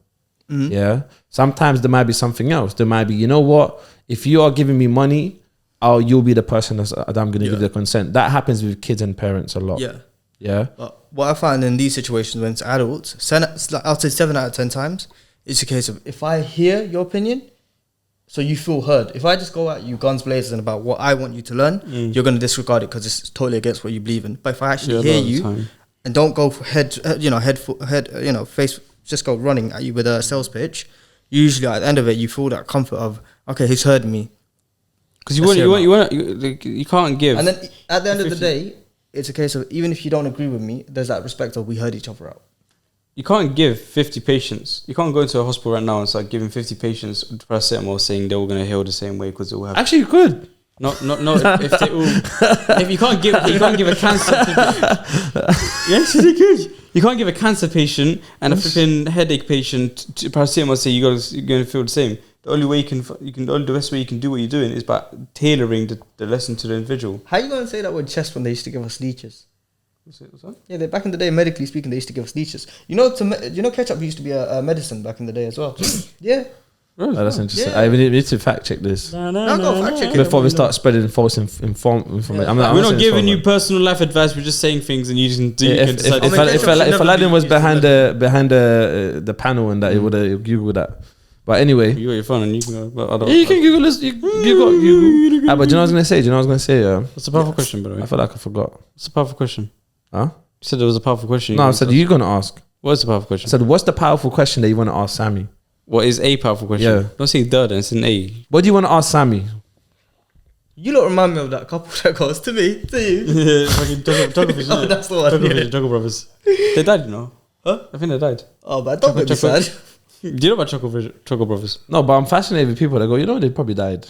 Yeah. Sometimes there might be something else. There might be, you know what? If you are giving me money, you'll be the person that I'm going to give the consent. That happens with kids and parents a lot. Yeah. Yeah. what I find in these situations when it's adults, I'll say 7 out of 10 times, it's a case of if I hear your opinion, so you feel heard. If I just go at you guns blazing about what I want you to learn, you're going to disregard it because it's totally against what you believe in. But if I actually hear you and don't go for face, just go running at you with a sales pitch, usually at the end of it, you feel that comfort of, okay, he's heard me. Because you can't give. And then at the end of the day, it's a case of even if you don't agree with me, there's that respect of we heard each other out. You can't give 50 patients. You can't go into a hospital right now and start giving 50 patients paracetamol saying they're all going to heal the same way because they will have. Actually, you could. No. If they all, if you can't give a cancer. Yes, you could. You can't give a cancer patient and a flipping headache patient to paracetamol and say you're going to feel the same. The only way the best way you can do what you're doing is by tailoring the lesson to the individual. How you going to say that with chest when they used to give us leeches? What's that? Yeah, back in the day, medically speaking, they used to give us leeches. You know, ketchup used to be a medicine back in the day as well. Yeah. Oh, that's interesting. Yeah. I need to fact check this Go fact check it before we start spreading false information. Yeah. We're not giving you personal life advice. We're just saying things, and you can do. If Aladdin was behind the panel and that, he would have Googled that. But anyway, you got your phone and you can go. You can Google this. You got Google. But do you know what I was gonna say? What's a powerful question, by the way? I feel like I forgot. What's a powerful question? Huh? You said there was a powerful question. No, I said you're gonna ask. What's the powerful question? I said, what's the powerful question that you want to ask Sami? What is a powerful question? Yeah. Don't say the, then it's an A. What do you want to ask Sami? You lot remind me of that couple that goes to me, to you. Yeah, fucking Chocofish. Oh, that's the one. Yeah. Choco Brothers. They died, you know. Huh? I think they died. Oh, but don't make me sad. Do you know about Choco Brothers? No, but I'm fascinated with people that go, they probably died.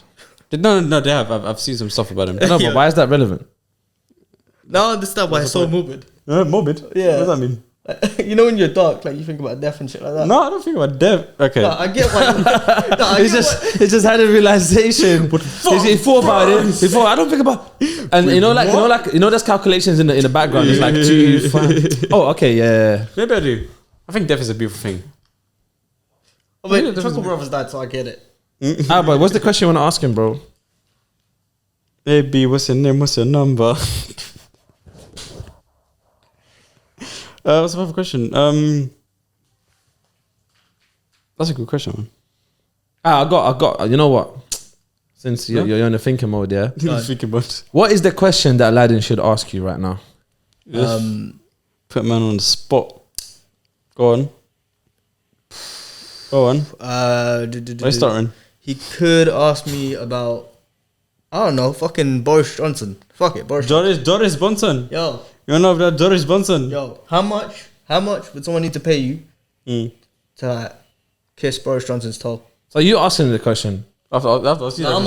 No, they have. I've seen some stuff about them. No, but why is that relevant? Now I understand why it's so morbid. Morbid? Yeah. What does that mean? You know when you're dark, like you think about death and shit like that. No, I don't think about death. Okay. No, I get why. He just had a realization. He thought about it. He thought, I don't think about. And there's calculations in the background. It's like 2, 5. Oh, okay, yeah. Maybe I do. I think death is a beautiful thing. Oh, wait, Choco Brothers died, so I get it. But what's the question you want to ask him, bro? Hey B, what's your name? What's your number? What's the other question? That's a good question, man. I got. You know what? Since you're in the thinking mode, yeah. Thinking about. What is the question that Aladdin should ask you right now? Put man on the spot. Go on. Why you starting? He could ask me about, I don't know, fucking Boris Johnson. Fuck it, Boris. Doris Johnson. Yo, You know about Doris Johnson? yo, how much would someone need to pay you to like kiss Boris Johnson's toe? So you asking the question? After I'm asking you. Now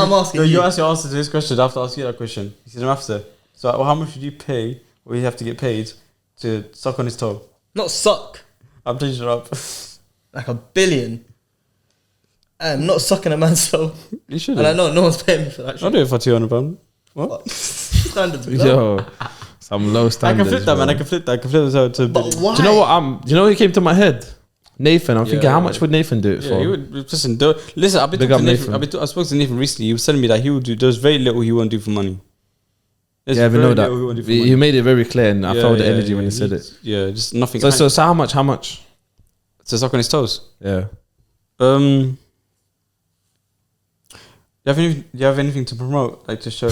I'm asking you. You ask your answer to this question after I ask you that question. You said after. So how much would you pay, or you have to get paid to suck on his toe? Not suck. I'm changing it up. Like $1 billion. I'm not sucking a man's toe. You should. And I know no one's paying me for that shit. I'll do it for £200. What? Standards. Yo, some low standards. I can flip that, man. I can flip that to. But why? Do you know what? Do you know what came to my head? Nathan. I'm thinking, how much would Nathan do it for? He would listen. I've been talking to Nathan. I spoke to Nathan recently. He was telling me that he would do. There's very little he won't do for money. I know that. He made it very clear, and I felt the energy when he said it. Yeah, just nothing. So how much? How much? To suck on his toes. Yeah. Do you have anything to promote, like to show?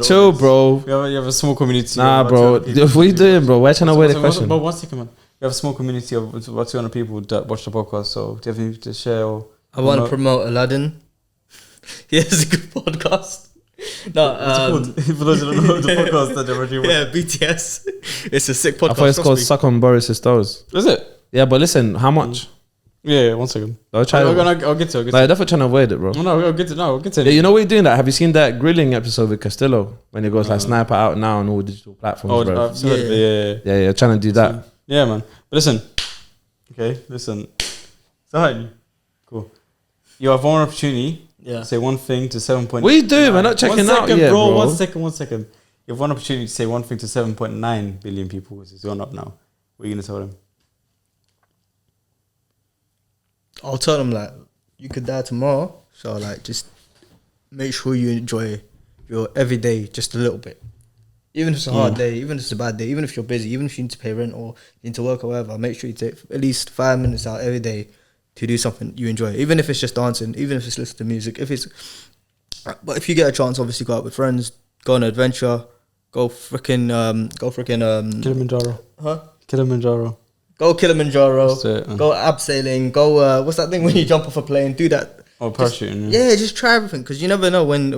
Chill, bro. You have a small community. Nah, bro. What are you doing, bro? We're trying to wear the question. But 1 second, man. You have a small community of about 200 people that watch the podcast. So do you have anything to share? I want to promote Aladdin. He has a good podcast. No, for those who don't know the podcast that they're already yeah, BTS. It's a sick podcast. I thought it's called Suck on Boris's Toes. Is it? Yeah, but listen, how much? Yeah, 1 second. I'll get to it. I'll get to it. Definitely trying to avoid it, bro. No, I'll get to it. Yeah, you know what you're doing that? Have you seen that grilling episode with Castillo when he goes like sniper out now on all digital platforms, bro? I've heard of it. Yeah, trying to do that. Yeah, man. But listen. So, cool. You have one opportunity. Yeah. Say one thing to 7.9. What are you doing? We're not checking out yet, bro. 1 second. You have one opportunity to say one thing to 7.9 billion people, because it's gone up now. What are you going to tell them? I'll tell them like, you could die tomorrow, so like just make sure you enjoy your everyday just a little bit. Even if it's a hard day, even if it's a bad day, even if you're busy, even if you need to pay rent or you need to work or whatever, make sure you take at least 5 minutes out every day to do something you enjoy. Even if it's just dancing, even if it's listening to music, but if you get a chance, obviously go out with friends, go on an adventure, go freaking Kilimanjaro. Huh? Kilimanjaro. Go Kilimanjaro, That's it. go abseiling, go what's that thing when you jump off a plane? Do that. Oh, parachuting. Yeah, just try everything because you never know when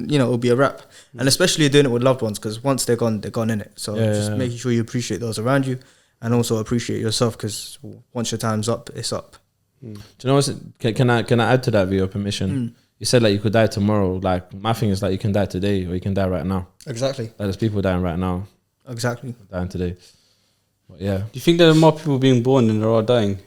you know it'll be a wrap, and especially doing it with loved ones because once they're gone in it. So just making sure you appreciate those around you, and also appreciate yourself because once your time's up, it's up. Do you know what? Can I add to that with your permission? You said like you could die tomorrow. Like my thing is like you can die today or you can die right now. Exactly. Like there's people dying right now. Exactly. Dying today. But yeah. Do you think there are more people being born than there are dying?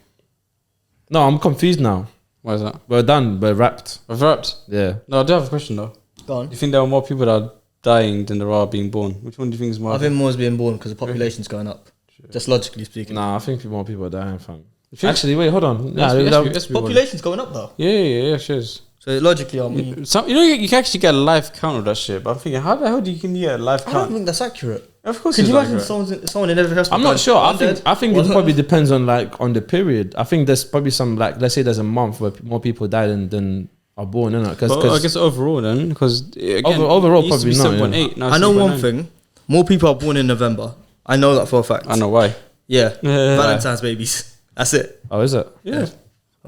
No, I'm confused now. Why is that? We're done. We're wrapped. I've wrapped. Yeah. No, I do have a question though. Go on. Do you think there are more people that are dying than there are being born? Which one do you think is more? I think more is being born because the population's going up. Just logically speaking. Nah, I think more people are dying, fam. think- Actually, wait, hold on. Nah, Population's going up though. Yeah, sure. So logically, Some, you can actually get a life count of that shit. But I'm thinking, how the hell do you can get a life I don't count? think that's accurate. Of course, Could it's you imagine accurate. someone in every hospital? I'm not sure. I think it One probably dead? depends on like on the period. I think there's probably some like let's say there's a month where more people die than are born, innit? But I guess overall then, because Overall probably not, yeah. 7.8. Now I know one 7.9. thing. More people are born in November. I know that for a fact. I know why. Yeah. Yeah. Valentine's babies. That's it. Oh, is it? Yeah.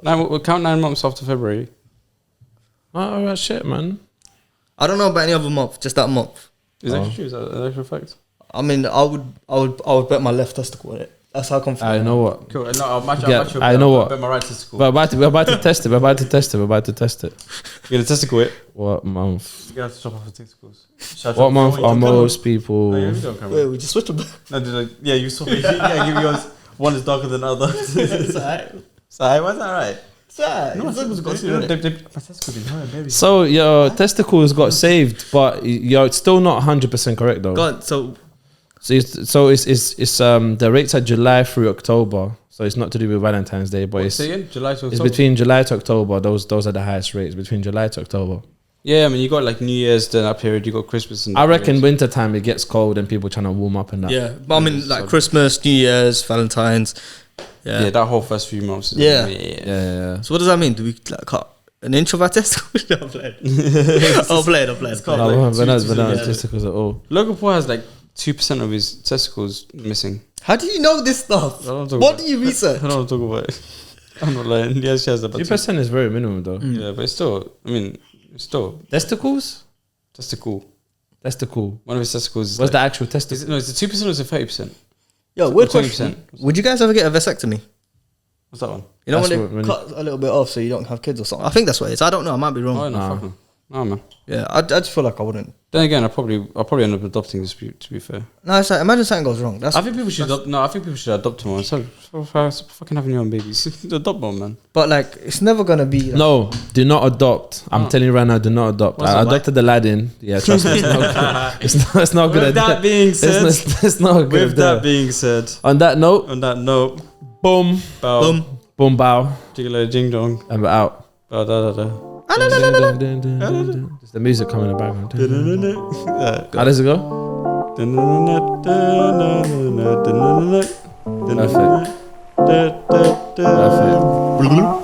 We'll count 9 months after February. Oh, alright, shit, man. I don't know about any other month. Just that month. Is that true? Is that an actual fact? I mean, I would bet my left testicle on it. That's how confident. I know what. Cool. No, I'll match. Yeah, I'll match I know what. I'll bet my right testicle. We're about to test it. We're about to test it. We're about to test it. You're gonna testicle it. What month? You're gonna have to chop off the testicles. What month are most people? Wait, we just switched them. No, yeah, you saw me. Yeah, give me yours. One is darker than the other. It's alright. So, why's that right? It's alright. No, my testicles got saved. My testicles didn't hurt, baby. So your testicles got saved, but you're still not 100% correct though. God, so It's the rates are July through October, so it's not to do with Valentine's Day, but Say again, July to it's October. between July to October. Those are the highest rates between July to October. Yeah, I mean, you got like New Year's, then that period, you got Christmas. And I reckon winter time it gets cold and people trying to warm up and that. yeah, but I mean, like Christmas, New Year's, Valentine's. Yeah, that whole first few months. Yeah. So what does that mean? Do we like cut an inch of our testicles? No, I'm playing. I'm playing. No, we're not Yeah. testicles at all. Logan Paul has like 2% of his testicles missing. How do you know this stuff? I don't talk What about do you research? I don't want to talk about it. I'm not lying. Yes, she has about 2% is very minimum though. Yeah, but it's still, I mean, it's still Testicles? testicle. Testicle. One of his testicles is What's like, the actual testicle? is it 2% or is it 30%? Yo, weird 20%. question. Would you guys ever get a vasectomy? What's that one? You know That's when what- they when cut a little bit off so you don't have kids or something. I think that's what it is. I don't know. I might be wrong. Oh, no, fuck no. No, man. Yeah, I just feel like I wouldn't. Then again, I'll probably end up adopting this, to be fair. No, it's like, imagine something goes wrong. That's I think people should adopt. No, I think people should adopt more. So fucking having your own babies. Adopt more, man. but like it's never gonna be. Like, No, do not adopt. I'm telling you right now, do not adopt. What's I that, adopted Aladdin. Yeah, trust me, it's not good. It's not good. With that being said, it's not good. with that being said, On that note, boom, bow, boom. boom, bow, jiggle, jing dong, and we're out. bow, da da da. There's the music coming in the background. How does it go? Perfect. Perfect.